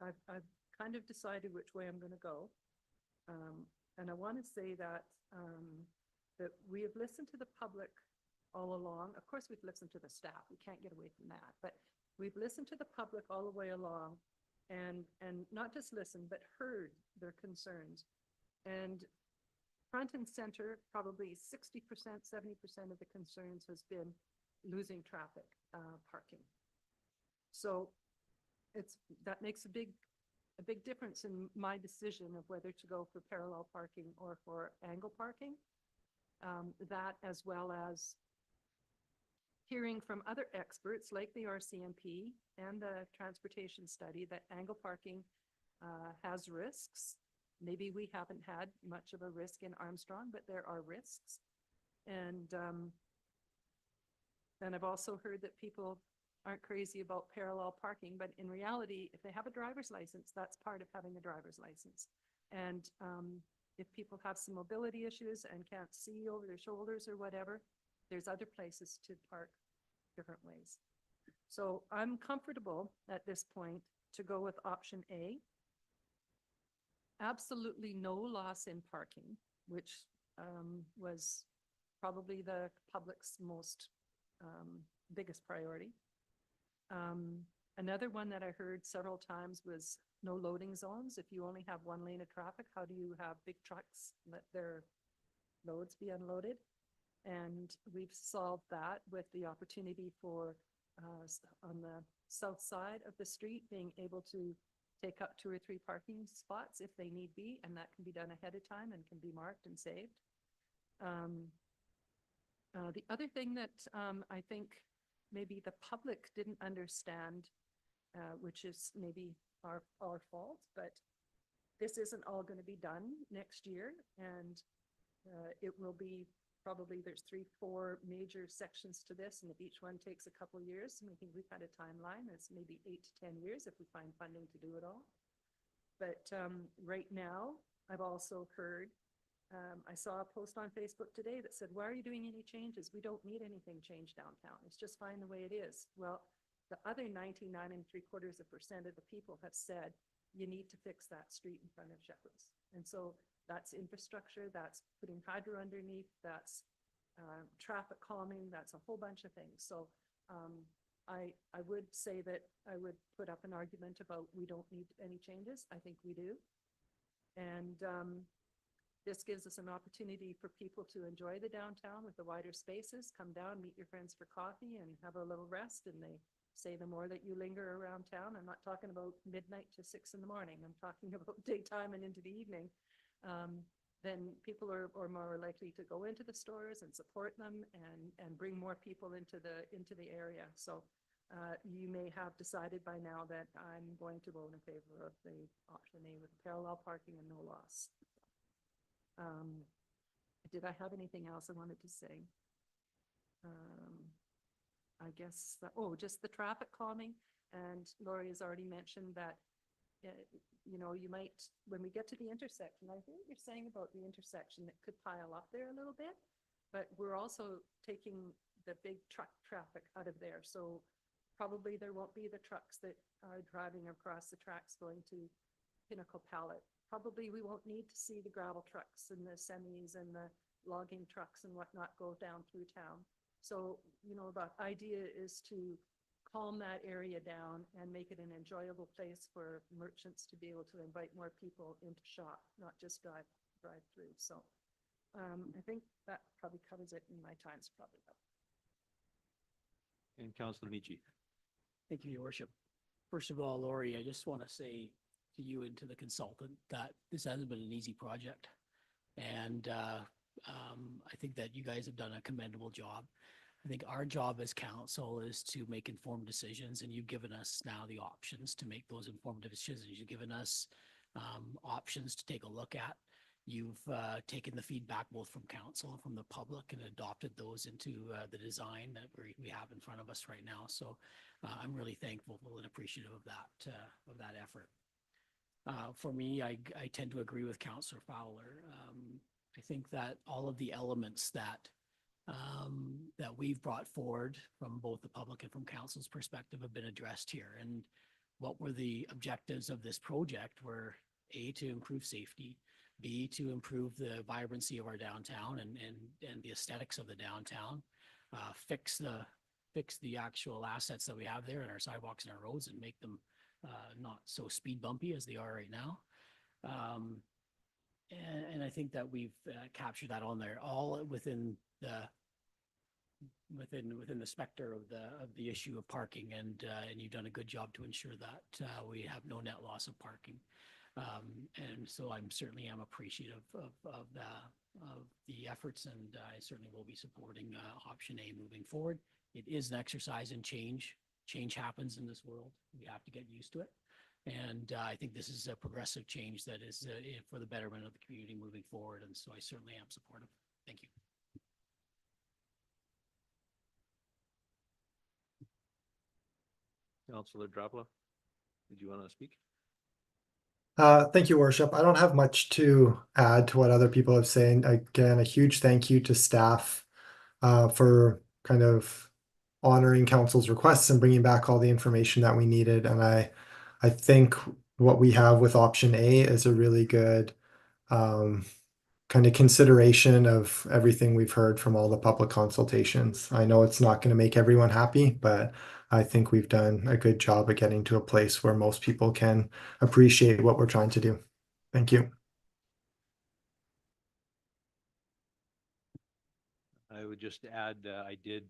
I've kind of decided which way I'm going to go. And I want to say that that we have listened to the public all along. Of course, we've listened to the staff. We can't get away from that. But we've listened to the public all the way along, and not just listened, but heard their concerns. And front and center, probably 60%, 70% of the concerns has been losing traffic, parking. So that makes a big difference in my decision of whether to go for parallel parking or for angle parking. That, as well as hearing from other experts like the RCMP and the transportation study, that angle parking has risks. Maybe we haven't had much of a risk in Armstrong, but there are risks. And I've also heard that people aren't crazy about parallel parking, but in reality, if they have a driver's license, that's part of having a driver's license. And if people have some mobility issues and can't see over their shoulders or whatever, there's other places to park different ways. So I'm comfortable at this point to go with option A. Absolutely no loss in parking, which was probably the public's most biggest priority. Another one that I heard several times was no loading zones. If you only have one lane of traffic, how do you have big trucks let their loads be unloaded? And we've solved that with the opportunity for on the south side of the street being able to take up 2 or 3 parking spots if they need be, and that can be done ahead of time and can be marked and saved. The other thing that I think maybe the public didn't understand, which is maybe our fault, but this isn't all going to be done next year, and it will be probably, there's 3-4 major sections to this, and if each one takes a couple years, I think we've had a timeline that's maybe 8 to 10 years if we find funding to do it all. But right now, I've also heard, I saw a post on Facebook today that said, why are you doing any changes? We don't need anything changed downtown. It's just fine the way it is. Well, the other 99.75% of the people have said, you need to fix that street in front of Shepherd's. And so that's infrastructure, that's putting hydro underneath, that's traffic calming, that's a whole bunch of things. So I would say that I would put up an argument about we don't need any changes. I think we do. And this gives us an opportunity for people to enjoy the downtown with the wider spaces, come down, meet your friends for coffee and have a little rest. And they say the more that you linger around town, I'm not talking about midnight to 6 in the morning, I'm talking about daytime and into the evening, then people are more likely to go into the stores and support them and bring more people into the area. So you may have decided by now that I'm going to vote in favor of the option A with parallel parking and no loss. Did I have anything else I wanted to say? I guess, just the traffic calming. And Lori has already mentioned that, you know, you might, when we get to the intersection, I think you're saying about the intersection that could pile up there a little bit, but we're also taking the big truck traffic out of there. So probably there won't be the trucks that are driving across the tracks going to Pinnacle Pallet. Probably we won't need to see the gravel trucks and the semis and the logging trucks and whatnot go down through town. So, you know, the idea is to calm that area down and make it an enjoyable place for merchants to be able to invite more people into shop, not just drive through. So I think that probably covers it, and my time's probably up. And Councillor Michi. Thank you, Your Worship. First of all, Lori, I just want to say to you and to the consultant that this hasn't been an easy project. And I think that you guys have done a commendable job. I think our job as council is to make informed decisions, and you've given us now the options to make those informed decisions. You've given us options to take a look at. You've taken the feedback both from council and from the public and adopted those into the design that we have in front of us right now. So I'm really thankful and appreciative of that effort. For me, I tend to agree with Councillor Fowler. I think that all of the elements that we've brought forward from both the public and from council's perspective have been addressed here. And what were the objectives of this project were A, to improve safety, B, to improve the vibrancy of our downtown and the aesthetics of the downtown, fix the actual assets that we have there in our sidewalks and our roads and make them not so speed bumpy as they are right now. And I think that we've captured that on there, all within the specter of the issue of parking, and you've done a good job to ensure that we have no net loss of parking. And so I'm certainly am appreciative of the efforts, and I certainly will be supporting option A moving forward. It is an exercise in change. Change happens in this world. We have to get used to it. And I think this is a progressive change that is for the betterment of the community moving forward. And so I certainly am supportive. Thank you. Councillor Dropla, did you want to speak? Thank you, Worship. I don't have much to add to what other people have said. Again, a huge thank you to staff for kind of honoring council's requests and bringing back all the information that we needed. And I think what we have with option A is a really good kind of consideration of everything we've heard from all the public consultations. I know it's not going to make everyone happy, but I think we've done a good job of getting to a place where most people can appreciate what we're trying to do. Thank you. I would just add, I did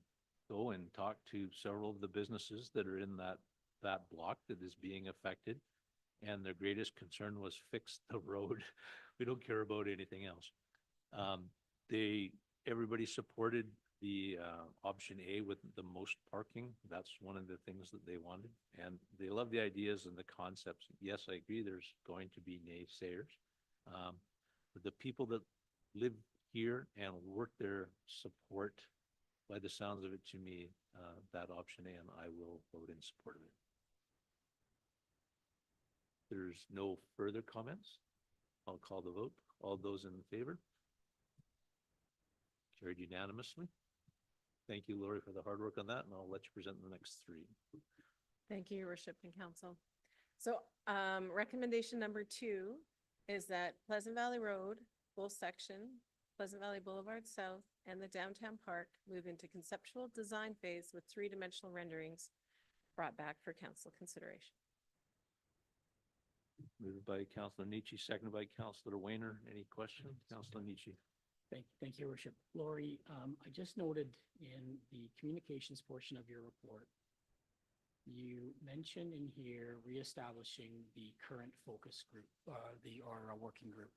go and talk to several of the businesses that are in that block that is being affected. And their greatest concern was fix the road. We don't care about anything else. Everybody supported the option A with the most parking. That's one of the things that they wanted. And they love the ideas and the concepts. Yes, I agree, there's going to be naysayers. But the people that live here and work there support, by the sounds of it to me, that option A, and I will vote in support of it. There's no further comments. I'll call the vote. All those in favor? Carried unanimously. Thank you, Lori, for the hard work on that, and I'll let you present the next three. Thank you, Your Worship and Council. So recommendation number 2 is that Pleasant Valley Road, both section, Pleasant Valley Boulevard South, and the downtown park move into conceptual design phase with 3-dimensional renderings brought back for council consideration. Moved by Councillor Nietzsche, seconded by Councillor Weiner. Any questions? Councillor Nietzsche. Thank you, Your Worship. Lori, I just noted in the communications portion of your report, you mentioned in here reestablishing the current focus group, or a working group.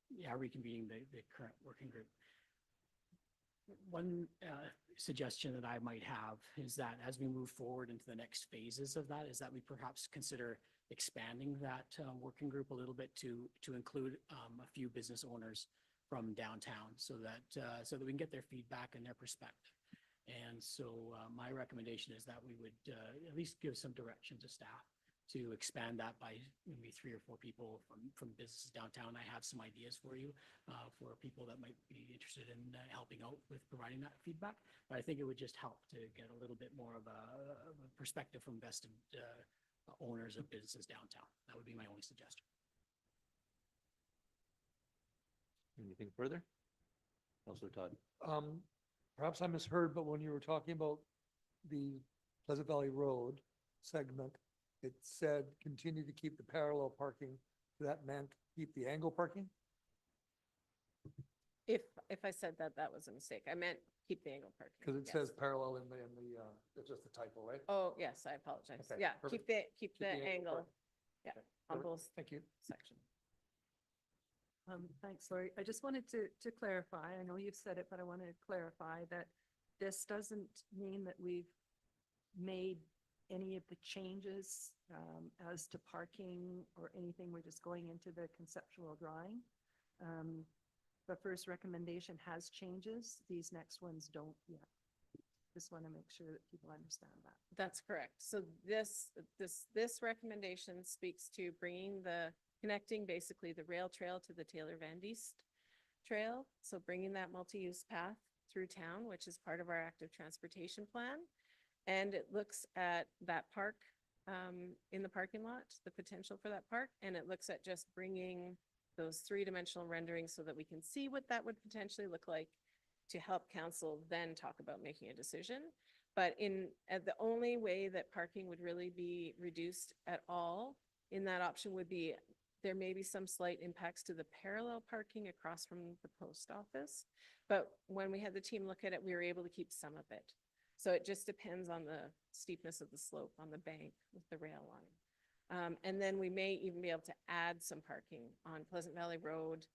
Yeah, reconvening the current working group. One suggestion that I might have is that as we move forward into the next phases of that, is that we perhaps consider expanding that working group a little bit to include a few business owners from downtown, so that we can get their feedback and their perspective. And so my recommendation is that we would at least give some direction to staff to expand that by maybe 3 or 4 people from businesses downtown. I have some ideas for you for people that might be interested in helping out with providing that feedback. But I think it would just help to get a little bit more of a perspective from vested owners of businesses downtown. That would be my only suggestion. Anything further? Councillor Todd. Perhaps I misheard, but when you were talking about the Pleasant Valley Road segment, it said continue to keep the parallel parking. That meant keep the angle parking? If I said that, that was a mistake. I meant keep the angle parking. Because it yes. says parallel it's just a typo, right? Oh, yes, I apologize. Okay, Yeah, perfect. keep the angle, parking. yeah, Okay, on perfect. both Thank you. sections. Thanks, Lori. I just wanted to clarify, I know you've said it, but I want to clarify that this doesn't mean that we've made any of the changes as to parking or anything. We're just going into the conceptual drawing. The first recommendation has changes. These next ones don't yet. Just want to make sure that people understand that. That's correct. So this recommendation speaks to connecting basically the rail trail to the Taylor Van Diest Trail. So bringing that multi-use path through town, which is part of our active transportation plan. And it looks at that park in the parking lot, the potential for that park. And it looks at just bringing those 3-dimensional renderings so that we can see what that would potentially look like to help council then talk about making a decision. But the only way that parking would really be reduced at all in that option would be, there may be some slight impacts to the parallel parking across from the post office. But when we had the team look at it, we were able to keep some of it. So it just depends on the steepness of the slope on the bank with the rail line. And then we may even be able to add some parking on Pleasant Valley Road,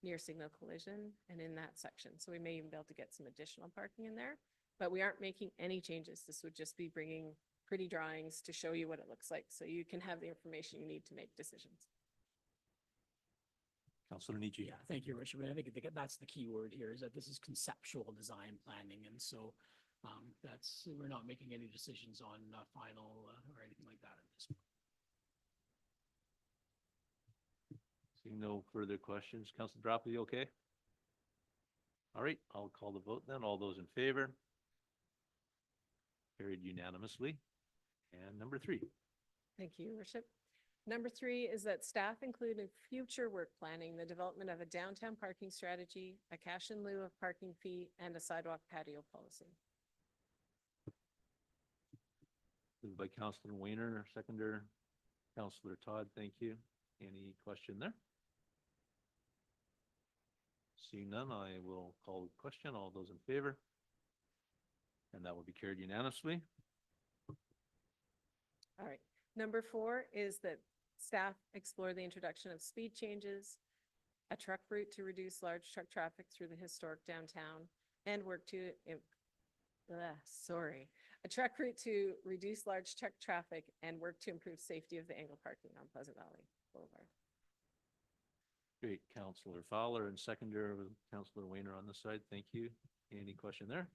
near Signal Collision and in that section. So we may even be able to get some additional parking in there, but we aren't making any changes. This would just be bringing pretty drawings to show you what it looks like so you can have the information you need to make decisions. Councillor Nietzsche. Yeah, thank you, Richard. I think that's the key word here, is that this is conceptual design planning. And so we're not making any decisions on final or anything like that at this point. Seeing no further questions. Councillor Drop, are you okay? All right, I'll call the vote then. All those in favor? Carried unanimously. And number 3. Thank you, Your Worship. Number 3 is that staff include in future work planning the development of a downtown parking strategy, a cash in lieu of parking fee, and a sidewalk patio policy. Moved by Councillor Weiner, seconder, Councillor Todd, thank you. Any question there? Seeing none, I will call the question. All those in favor? And that will be carried unanimously. All right. Number 4 is that staff explore the introduction of speed changes, a truck route to reduce large truck traffic through the historic downtown, and a truck route to reduce large truck traffic and work to improve safety of the angle parking on Pleasant Valley Boulevard. Great, Councillor Fowler and seconder with Councillor Weiner on this side. Thank you. Any question there?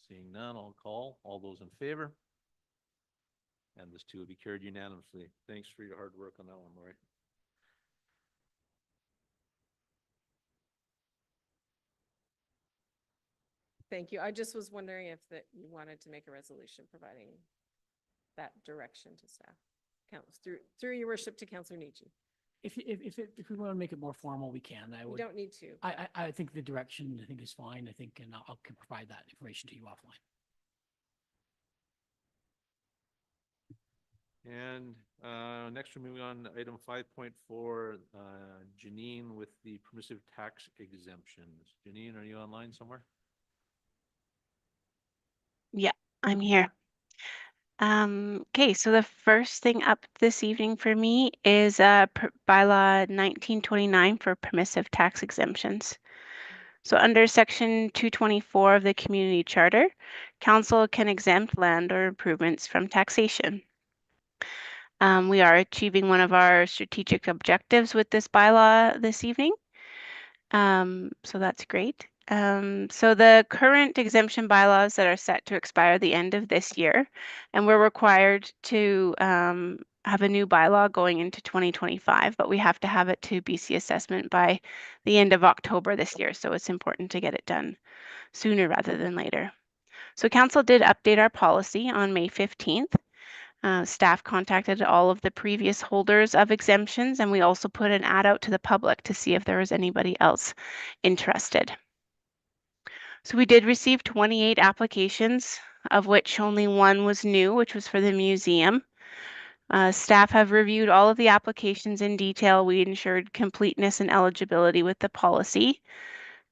Seeing none, I'll call. All those in favor? And this too will be carried unanimously. Thanks for your hard work on that one, Lori. Thank you. I just was wondering if you wanted to make a resolution providing that direction to staff. Through your worship to Councillor Nietzsche. If we want to make it more formal, we can. We don't need to. I think the direction is fine. I think, and I can provide that information to you offline. And next we're moving on to item 5.4, Janine with the permissive tax exemptions. Janine, are you online somewhere? Yeah, I'm here. Okay, so the first thing up this evening for me is bylaw 1929 for permissive tax exemptions. So under section 224 of the community charter, council can exempt land or improvements from taxation. We are achieving one of our strategic objectives with this bylaw this evening. So that's great. So the current exemption bylaws that are set to expire the end of this year, and we're required to have a new bylaw going into 2025, but we have to have it to BC assessment by the end of October this year. So it's important to get it done sooner rather than later. So council did update our policy on May 15th. Staff contacted all of the previous holders of exemptions, and we also put an ad out to the public to see if there was anybody else interested. So we did receive 28 applications, of which only one was new, which was for the museum. Staff have reviewed all of the applications in detail. We ensured completeness and eligibility with the policy.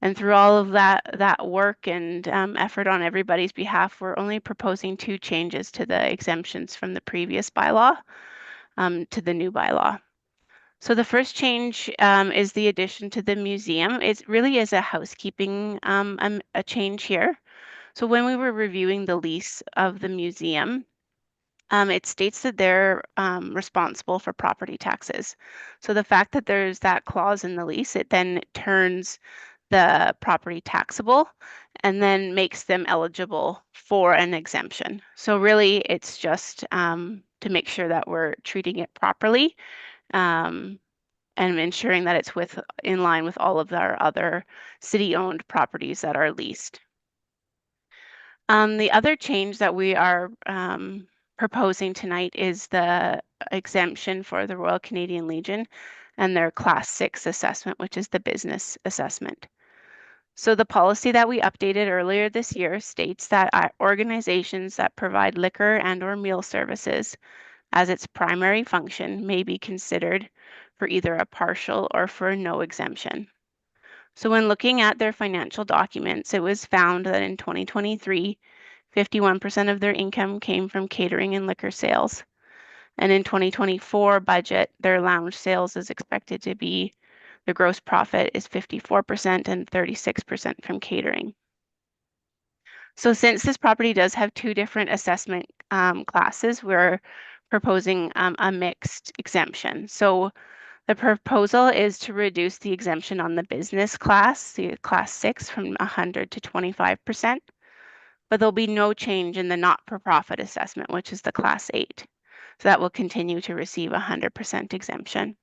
And through all of that work and effort on everybody's behalf, we're only proposing 2 changes to the exemptions from the previous bylaw to the new bylaw. So the first change is the addition to the museum. It really is a housekeeping a change here. So when we were reviewing the lease of the museum, it states that they're responsible for property taxes. So the fact that there's that clause in the lease, it then turns the property taxable and then makes them eligible for an exemption. So really, it's just to make sure that we're treating it properly and ensuring that it's in line with all of our other city-owned properties that are leased. The other change that we are proposing tonight is the exemption for the Royal Canadian Legion and their Class 6 assessment, which is the business assessment. So the policy that we updated earlier this year states that organizations that provide liquor and/or meal services as its primary function may be considered for either a partial or for no exemption. So when looking at their financial documents, it was found that in 2023, 51% of their income came from catering and liquor sales. And in 2024 budget, their lounge sales is expected to be, the gross profit is 54% and 36% from catering. So since this property does have 2 different assessment classes, we're proposing a mixed exemption. So the proposal is to reduce the exemption on the business class, the class 6, from 100 to 25%, but there'll be no change in the not-for-profit assessment, which is the class 8. So that will continue to receive 100% exemption.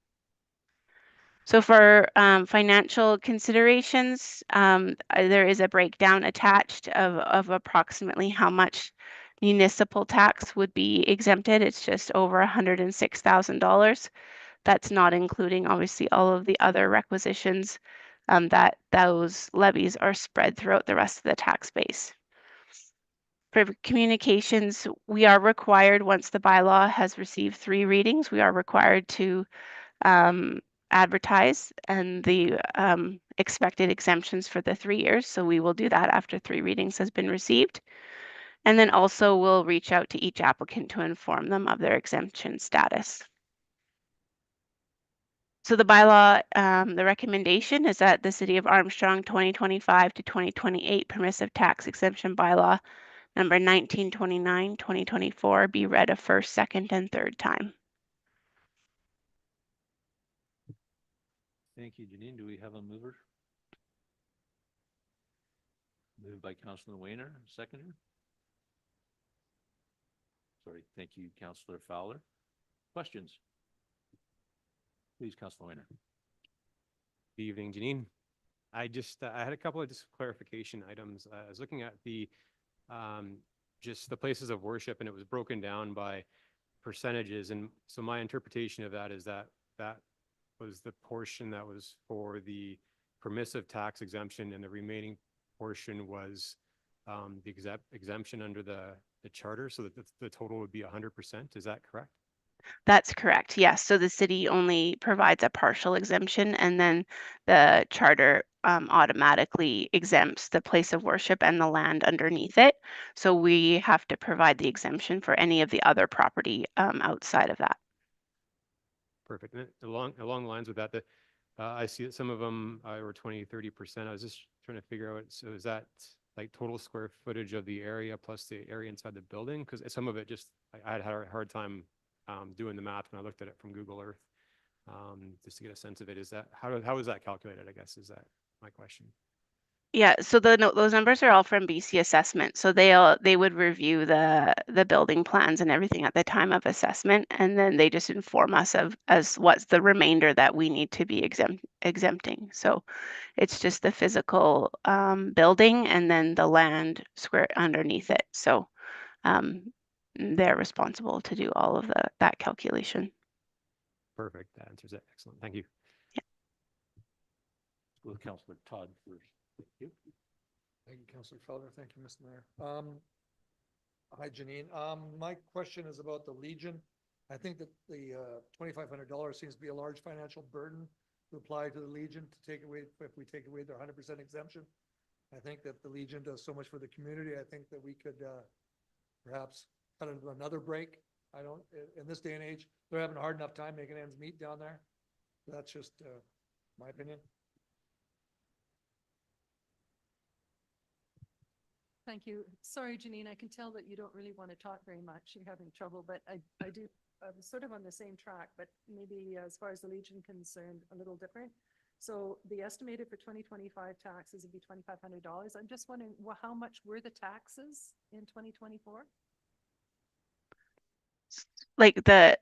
So for financial considerations, there is a breakdown attached of approximately how much municipal tax would be exempted. It's just over $106,000. That's not including obviously all of the other requisitions that those levies are spread throughout the rest of the tax base. For communications, we are required, once the bylaw has received 3 readings, we are required to advertise and the expected exemptions for the 3 years. So we will do that after 3 readings has been received. And then also we'll reach out to each applicant to inform them of their exemption status. So the bylaw, the recommendation is that the City of Armstrong 2025 to 2028 permissive tax exemption bylaw number 1929, 2024 be read a first, second, and third time. Thank you, Janine. Do we have a mover? Moved by Councilor Wayner, seconder. Sorry, thank you, Councilor Fowler. Questions? Please, Councilor Wayner. Good evening, Janine. I had a couple of just clarification items. I was looking at the just the places of worship, and it was broken down by percentages. And so my interpretation of that is that that was the portion that was for the permissive tax exemption, and the remaining portion was the exemption under the charter, so that the total would be 100%. Is that correct? That's correct. Yes. So the city only provides a partial exemption, and then the charter automatically exempts the place of worship and the land underneath it. So we have to provide the exemption for any of the other property outside of that. Perfect. And along the lines with that, I see that some of them were 20, 30%. I was just trying to figure out, so is that like total square footage of the area plus the area inside the building? Because some of it just, I had a hard time doing the math when I looked at it from Google Earth. just to get a sense of it. Is that, how is that calculated, I guess, is that my question? Yeah, so those numbers are all from BC assessment. So they would review the building plans and everything at the time of assessment, and then they just inform us of as what's the remainder that we need to be exempting. So it's just the physical building and then the land square underneath it. So they're responsible to do all of that calculation. Perfect. That answers it. Excellent. Thank you. With Councillor Todd first. Thank you. Thank you, Councillor Felder. Thank you, Mr. Mayor. Hi, Janine. My question is about the Legion. I think that the $2,500 seems to be a large financial burden to apply to the Legion to take away, if we take away their 100% exemption. I think that the Legion does so much for the community. I think that we could perhaps cut into another break. In this day and age, they're having a hard enough time making ends meet down there. That's just my opinion. Thank you. Sorry, Janine, I can tell that you don't really want to talk very much. You're having trouble, but I was sort of on the same track, but maybe as far as the Legion concerned, a little different. So the estimated for 2025 taxes would be $2,500. I'm just wondering, well, how much were the taxes in 2024?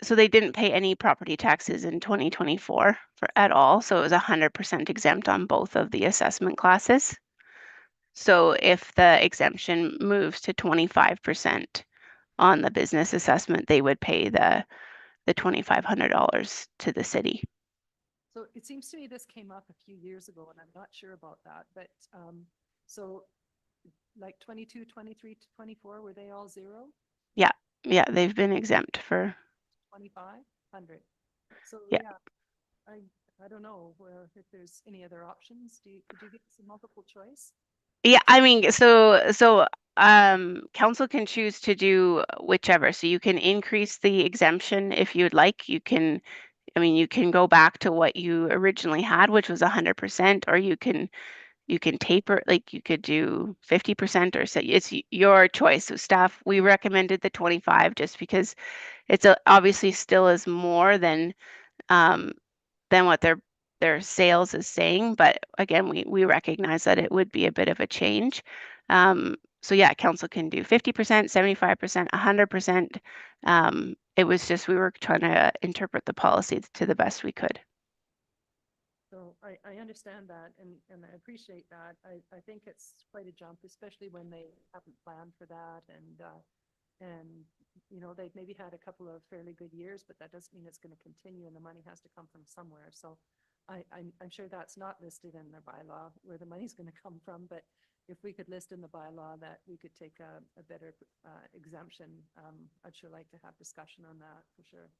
So they didn't pay any property taxes in 2024 at all. So it was 100% exempt on both of the assessment classes. So if the exemption moves to 25% on the business assessment, they would pay the $2,500 to the city. So it seems to me this came up a few years ago, and I'm not sure about that, but so like 22, 23, 24, were they all zero? Yeah, they've been exempt for 2,500. So Yeah. I don't know if there's any other options. Could you give us a multiple choice? Yeah, I mean, so council can choose to do whichever. So you can increase the exemption if you'd like. You can go back to what you originally had, which was 100%, or you can taper, like you could do 50%, or so it's your choice. So staff, we recommended the 25 just because it's obviously still is more than what their sales is saying. But again, we recognize that it would be a bit of a change. So yeah, council can do 50%, 75%, 100%. It was just, we were trying to interpret the policy to the best we could. So I understand that and I appreciate that. I think it's quite a jump, especially when they haven't planned for that and they've maybe had a couple of fairly good years, but that doesn't mean it's going to continue and the money has to come from somewhere. So I'm sure that's not listed in their bylaw where the money's going to come from, but if we could list in the bylaw that we could take a better exemption, I'd sure like to have discussion on that for sure.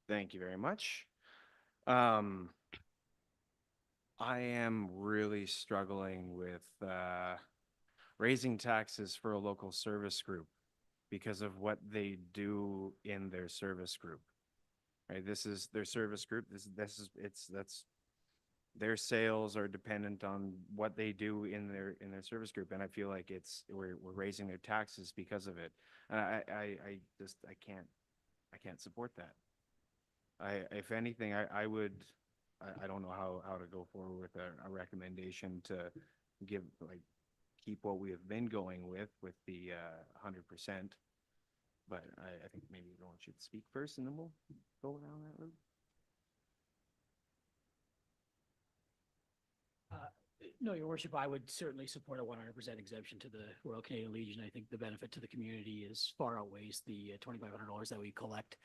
Thank you very much. I am really struggling with raising taxes for a local service group because of what they do in their service group. Right, this is their service group. That's their sales are dependent on what they do in their service group, and I feel like we're raising their taxes because of it. And I can't support that. If anything, I don't know how to go forward with a recommendation to keep what we have been going with the 100%. But I think maybe everyone should speak first and then we'll go down that route. No, Your Worship, I would certainly support a 100% exemption to the Royal Canadian Legion. I think the benefit to the community is far outweighs the $2,500 that we collect,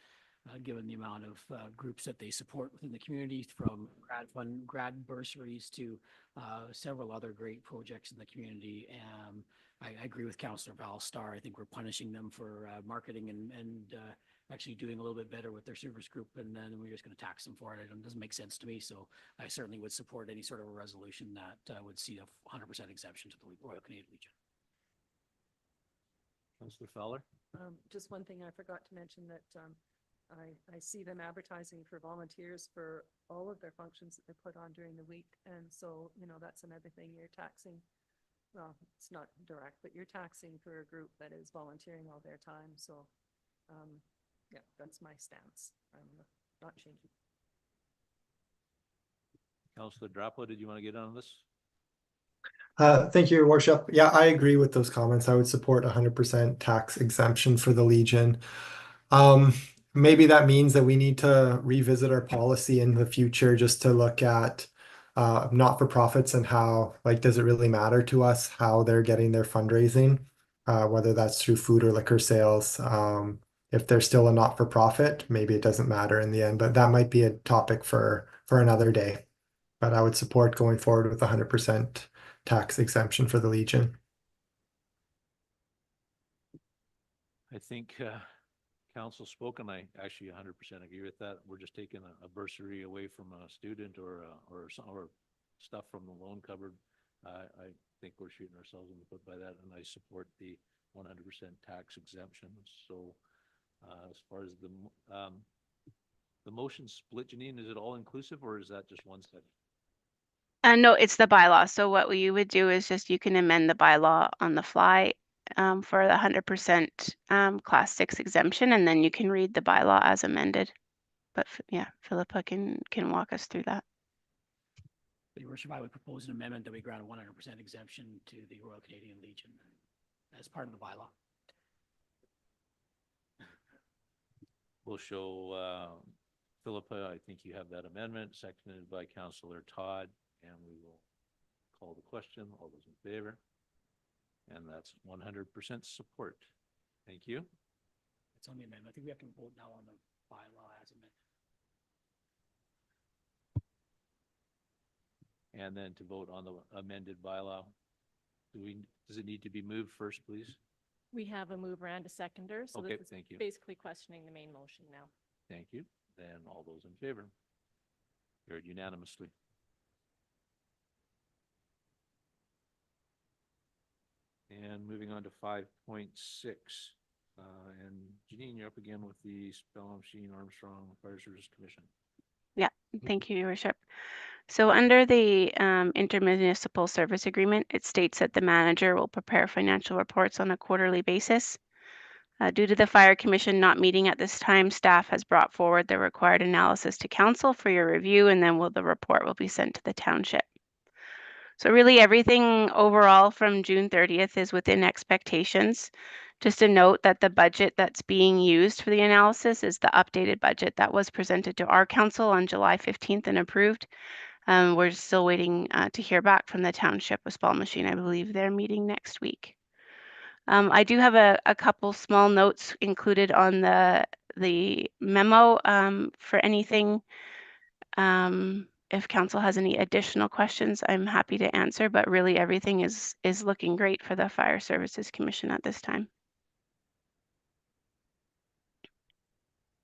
given the amount of groups that they support within the community, from grad bursaries to several other great projects in the community. I agree with Councillor Val Starr. I think we're punishing them for marketing and actually doing a little bit better with their service group, and then we're just going to tax them for it. It doesn't make sense to me. So I certainly would support any sort of a resolution that would see a 100% exemption to the Royal Canadian Legion. Councillor Fowler? Just one thing I forgot to mention, that I see them advertising for volunteers for all of their functions that they put on during the week. And so, that's another thing you're taxing. Well, it's not direct, but you're taxing for a group that is volunteering all their time. So Yeah, that's my stance. I'm not changing. Councillor Drapo, did you want to get on this? Thank you, Your Worship. Yeah, I agree with those comments. I would support 100% tax exemption for the Legion. Maybe that means that we need to revisit our policy in the future just to look at not-for-profits and how, like, does it really matter to us how they're getting their fundraising, whether that's through food or liquor sales. If they're still a not-for-profit, maybe it doesn't matter in the end, but that might be a topic for another day. But I would support going forward with 100% tax exemption for the Legion. I think council spoken, I actually 100% agree with that. We're just taking a bursary away from a student or stuff from the loan cupboard. I think we're shooting ourselves in the foot by that, and I support the 100% tax exemption. So as far as the motion split, Janine, is it all inclusive or is that just one section? No, it's the bylaw. So what you would do is just you can amend the bylaw on the fly for the 100% class 6 exemption, and then you can read the bylaw as amended. But yeah, Philippa can walk us through that. Your Worship, I would propose an amendment that we grant a 100% exemption to the Royal Canadian Legion as part of the bylaw. We'll show Philippa, I think you have that amendment, seconded by Councillor Todd, and we will call the question. All those in favor? And that's 100% support. Thank you. It's on the amendment. I think we have to vote now on the bylaw as amended. And then to vote on the amended bylaw, does it need to be moved first, please? We have a mover and a seconder, so Okay, this is thank you. basically questioning the main motion now. Thank you. Then all those in favor? Carried unanimously. And moving on to 5.6. And Janine, you're up again with the Spell Machine Armstrong Fire Service Commission. Yeah, thank you, Your Worship. So under the intermunicipal service agreement, it states that the manager will prepare financial reports on a quarterly basis. Due to the Fire Commission not meeting at this time, staff has brought forward the required analysis to council for your review, and then the report will be sent to the township. So really everything overall from June 30th is within expectations. Just a note that the budget that's being used for the analysis is the updated budget that was presented to our council on July 15th and approved. We're still waiting to hear back from the township with Spell Machine. I believe they're meeting next week. I do have a couple small notes included on the memo for anything. If council has any additional questions, I'm happy to answer, but really everything is looking great for the Fire Services Commission at this time.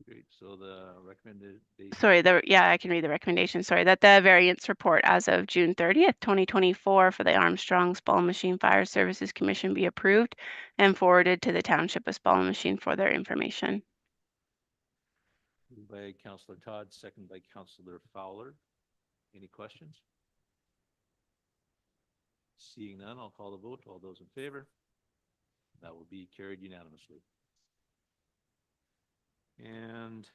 Great. So the recommended. Sorry, I can read the recommendation. Sorry, that the variance report as of June 30th, 2024 for the Armstrong Spall Machine Fire Services Commission be approved and forwarded to the Township of Spall Machine for their information. Moved by Councillor Todd, second by Councillor Fowler. Any questions? Seeing none, I'll call the vote. All those in favor? That will be carried unanimously. And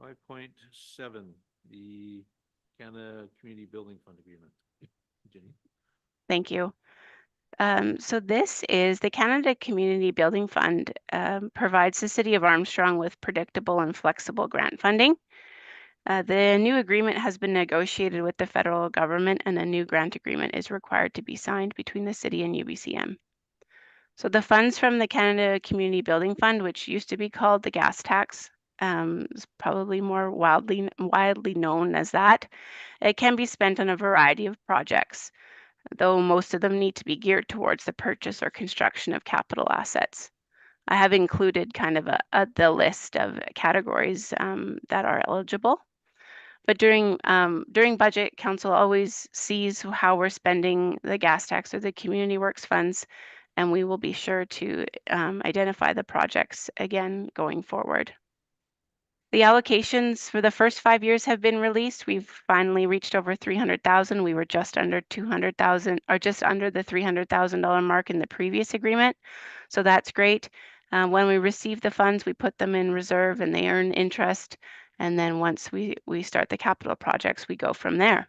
5.7, the Canada Community Building Fund Agreement. Jenny? Thank you. So this is the Canada Community Building Fund provides the City of Armstrong with predictable and flexible grant funding. The new agreement has been negotiated with the federal government, and a new grant agreement is required to be signed between the city and UBCM. So the funds from the Canada Community Building Fund, which used to be called the gas tax, is probably more widely known as that. It can be spent on a variety of projects, though most of them need to be geared towards the purchase or construction of capital assets. I have included kind of the list of categories that are eligible. But during budget, council always sees how we're spending the gas tax or the community works funds, and we will be sure to identify the projects again going forward. The allocations for the first 5 years have been released. We've finally reached over 300,000. We were just under 200,000, or just under the $300,000 mark in the previous agreement. So that's great. When we receive the funds, we put them in reserve and they earn interest. And then once we start the capital projects, we go from there.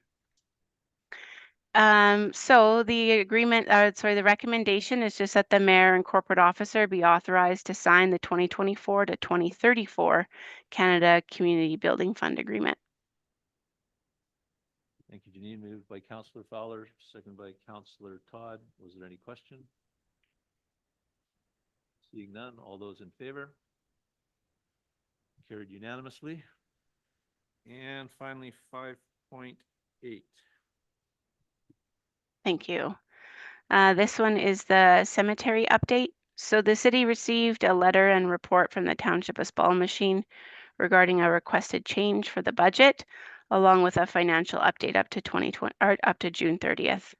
So the the recommendation is just that the mayor and corporate officer be authorized to sign the 2024 to 2034 Canada Community Building Fund Agreement. Thank you, Janine. Moved by Councillor Fowler, seconded by Councillor Todd. Was there any question? Seeing none, all those in favor? Carried unanimously. And finally, 5.8. Thank you. This one is the cemetery update. So the city received a letter and report from the Township of Spadmachine regarding a requested change for the budget, along with a financial update up to 2020 or up to June 30th.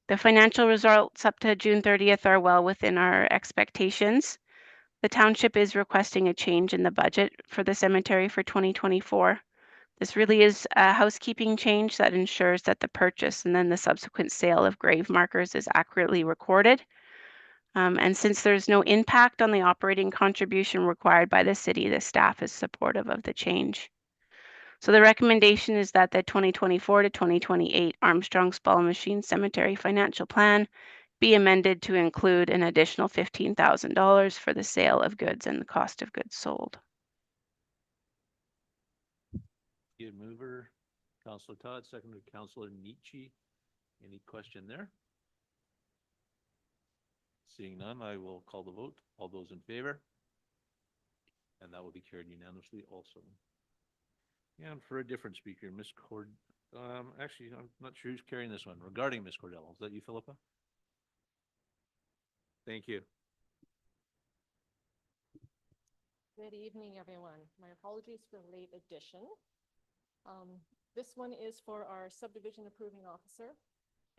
The financial results up to June 30th are well within our expectations. The township is requesting a change in the budget for the cemetery for 2024. This really is a housekeeping change that ensures that the purchase and then the subsequent sale of grave markers is accurately recorded. And since there's no impact on the operating contribution required by the city, the staff is supportive of the change. So the recommendation is that the 2024 to 2028 Armstrong Spadmachine Cemetery Financial Plan be amended to include an additional $15,000 for the sale of goods and the cost of goods sold. Good mover, Councillor Todd, seconded Councillor Nietzsche. Any question there? Seeing none, I will call the vote. All those in favor? And that will be carried unanimously also. And for a different speaker, Ms. Actually, I'm not sure who's carrying this one. Regarding Ms. Cordell, is that you, Philippa? Thank you. Good evening, everyone. My apologies for the late addition. This one is for our subdivision approving officer,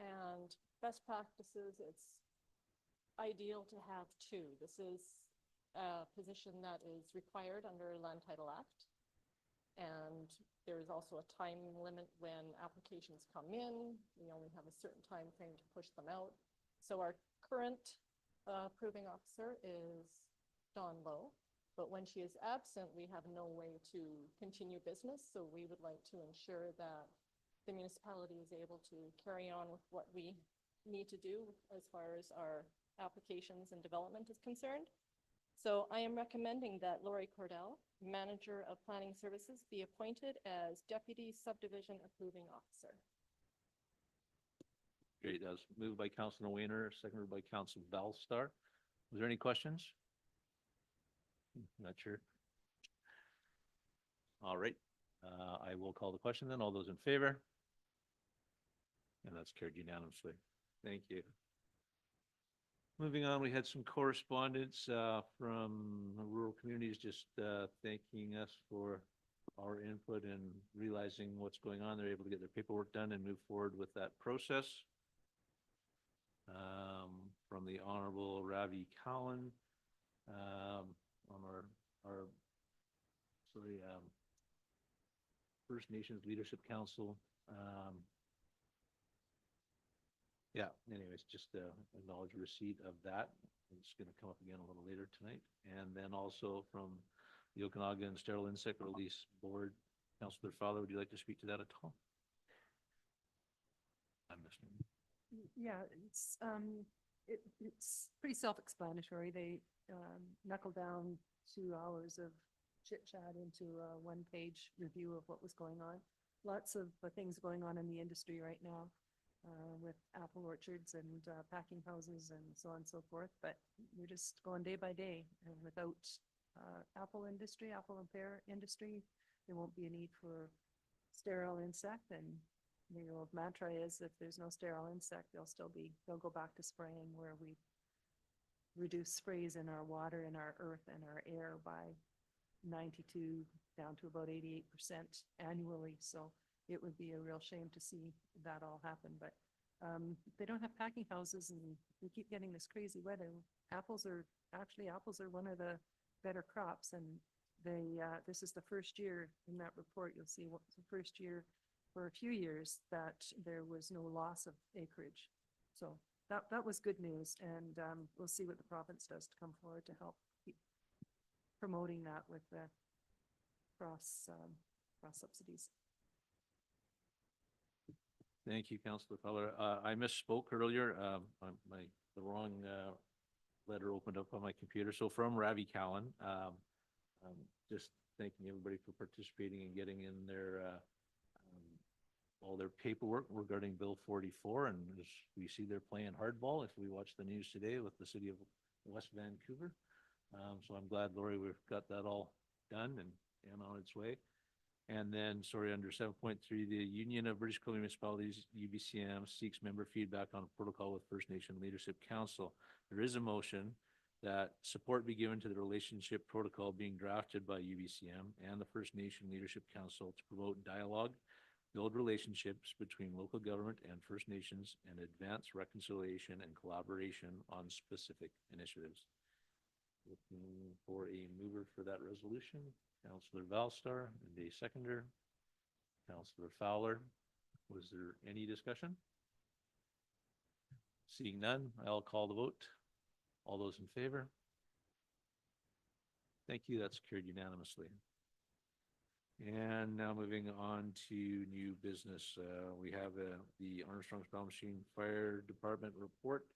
and best practices, it's ideal to have two. This is a position that is required under Land Title Act. And there is also a time limit when applications come in. We only have a certain time frame to push them out. So our current approving officer is Dawn Lowe, but when she is absent, we have no way to continue business. So we would like to ensure that the municipality is able to carry on with what we need to do as far as our applications and development is concerned. So I am recommending that Lori Cordell, Manager of Planning Services, be appointed as Deputy Subdivision Approving Officer. Great. That was moved by Councillor Wayner, seconded by Councillor Ballstar. Was there any questions? Not sure. All right. I will call the question then. All those in favor? And that's carried unanimously. Thank you. Moving on, we had some correspondence from rural communities just thanking us for our input and realizing what's going on. They're able to get their paperwork done and move forward with that process. From the Honorable Ravi Cowan on our First Nations Leadership Council. Yeah, anyways, just acknowledge receipt of that. It's going to come up again a little later tonight. And then also from the Okanagan Sterile Insect Release Board, Councillor Fowler, would you like to speak to that at all? I'm listening. Yeah, it's pretty self-explanatory. They knuckle down 2 hours of chit chat into a one-page review of what was going on. Lots of things going on in the industry right now. With apple orchards and packing houses and so on and so forth, but we're just going day by day. And without apple and pear industry, there won't be a need for sterile insect. And the old mantra is, if there's no sterile insect, they'll go back to spraying, where we reduce sprays in our water, in our earth, and our air by 92 down to about 88% annually. So it would be a real shame to see that all happen, but they don't have packing houses, and we keep getting this crazy weather. Apples are one of the better crops, and this is the first year in that report. You'll see what's the first year for a few years that there was no loss of acreage. So that was good news, and we'll see what the province does to come forward to help promoting that with the cross subsidies. Thank you, Councillor Feller. I misspoke earlier. The wrong letter opened up on my computer. So from Ravi Cowan, just thanking everybody for participating and getting in their all their paperwork regarding Bill 44. And as we see, they're playing hardball. If we watch the news today with the city of West Vancouver. So I'm glad, Lori, we've got that all done and on its way. And then, sorry, under 7.3, the Union of British Columbia Municipalities, UBCM, seeks member feedback on protocol with First Nation Leadership Council. There is a motion that support be given to the relationship protocol being drafted by UBCM and the First Nation Leadership Council to promote dialogue, build relationships between local government and First Nations, and advance reconciliation and collaboration on specific initiatives. Looking for a mover for that resolution. Councillor Valstar and a seconder. Councillor Fowler. Was there any discussion? Seeing none, I'll call the vote. All those in favor? Thank you. That's carried unanimously. And now moving on to new business. We have the Armstrong Spell Machine Fire Department report.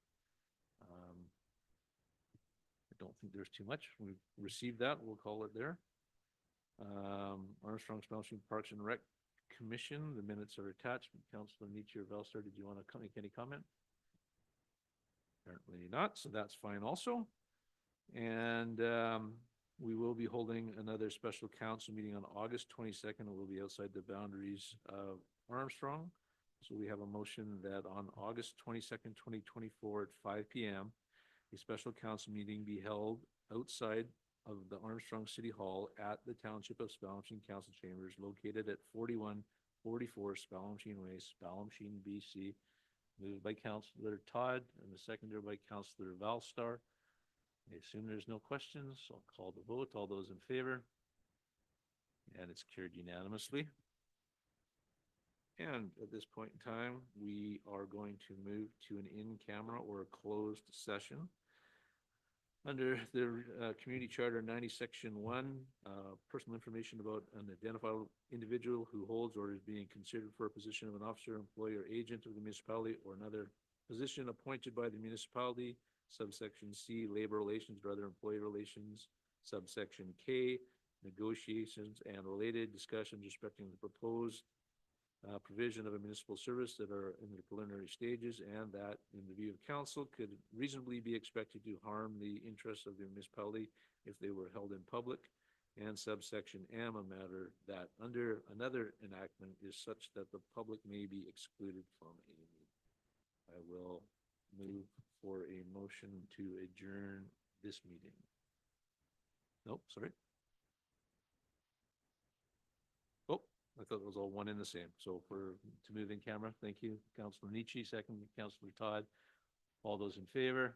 I don't think there's too much. We've received that. We'll call it there. Armstrong Spell Machine Parks and Rec Commission, the minutes are attached. Councilor Nietzsche or Velstar, did you want to make any comment? Apparently not, so that's fine also. And we will be holding another special council meeting on August 22nd. It will be outside the boundaries of Armstrong. So we have a motion that on August 22nd, 2024 at 5 p.m., a special council meeting be held outside of the Armstrong City Hall at the Township of Spalmachine Council Chambers located at 4144 Spalmachine Way, Spalmachine, BC. Moved by Councillor Todd and the seconder by Councillor Valstar. I assume there's no questions. I'll call the vote. All those in favor? And it's carried unanimously. And at this point in time, we are going to move to an in-camera or a closed session. Under the Community Charter 90, Section 1, personal information about an identifiable individual who holds or is being considered for a position of an officer, employee, or agent of the municipality or another position appointed by the municipality. Subsection C, labor relations or other employee relations. Subsection K, negotiations and related discussions respecting the proposed provision of a municipal service that are in the preliminary stages and that in the view of council could reasonably be expected to harm the interests of the municipality if they were held in public. And subsection M, a matter that under another enactment is such that the public may be excluded from a meeting. I will move for a motion to adjourn this meeting. Nope, sorry. Oh, I thought it was all one and the same. So to move in camera, thank you. Councilor Nietzsche, second, Councilor Todd. All those in favor?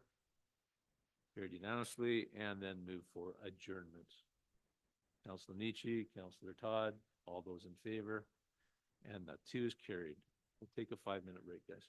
Carried unanimously, and then move for adjournment. Councilor Nietzsche, Councilor Todd, all those in favor, and that too is carried. We'll take a 5-minute break, guys.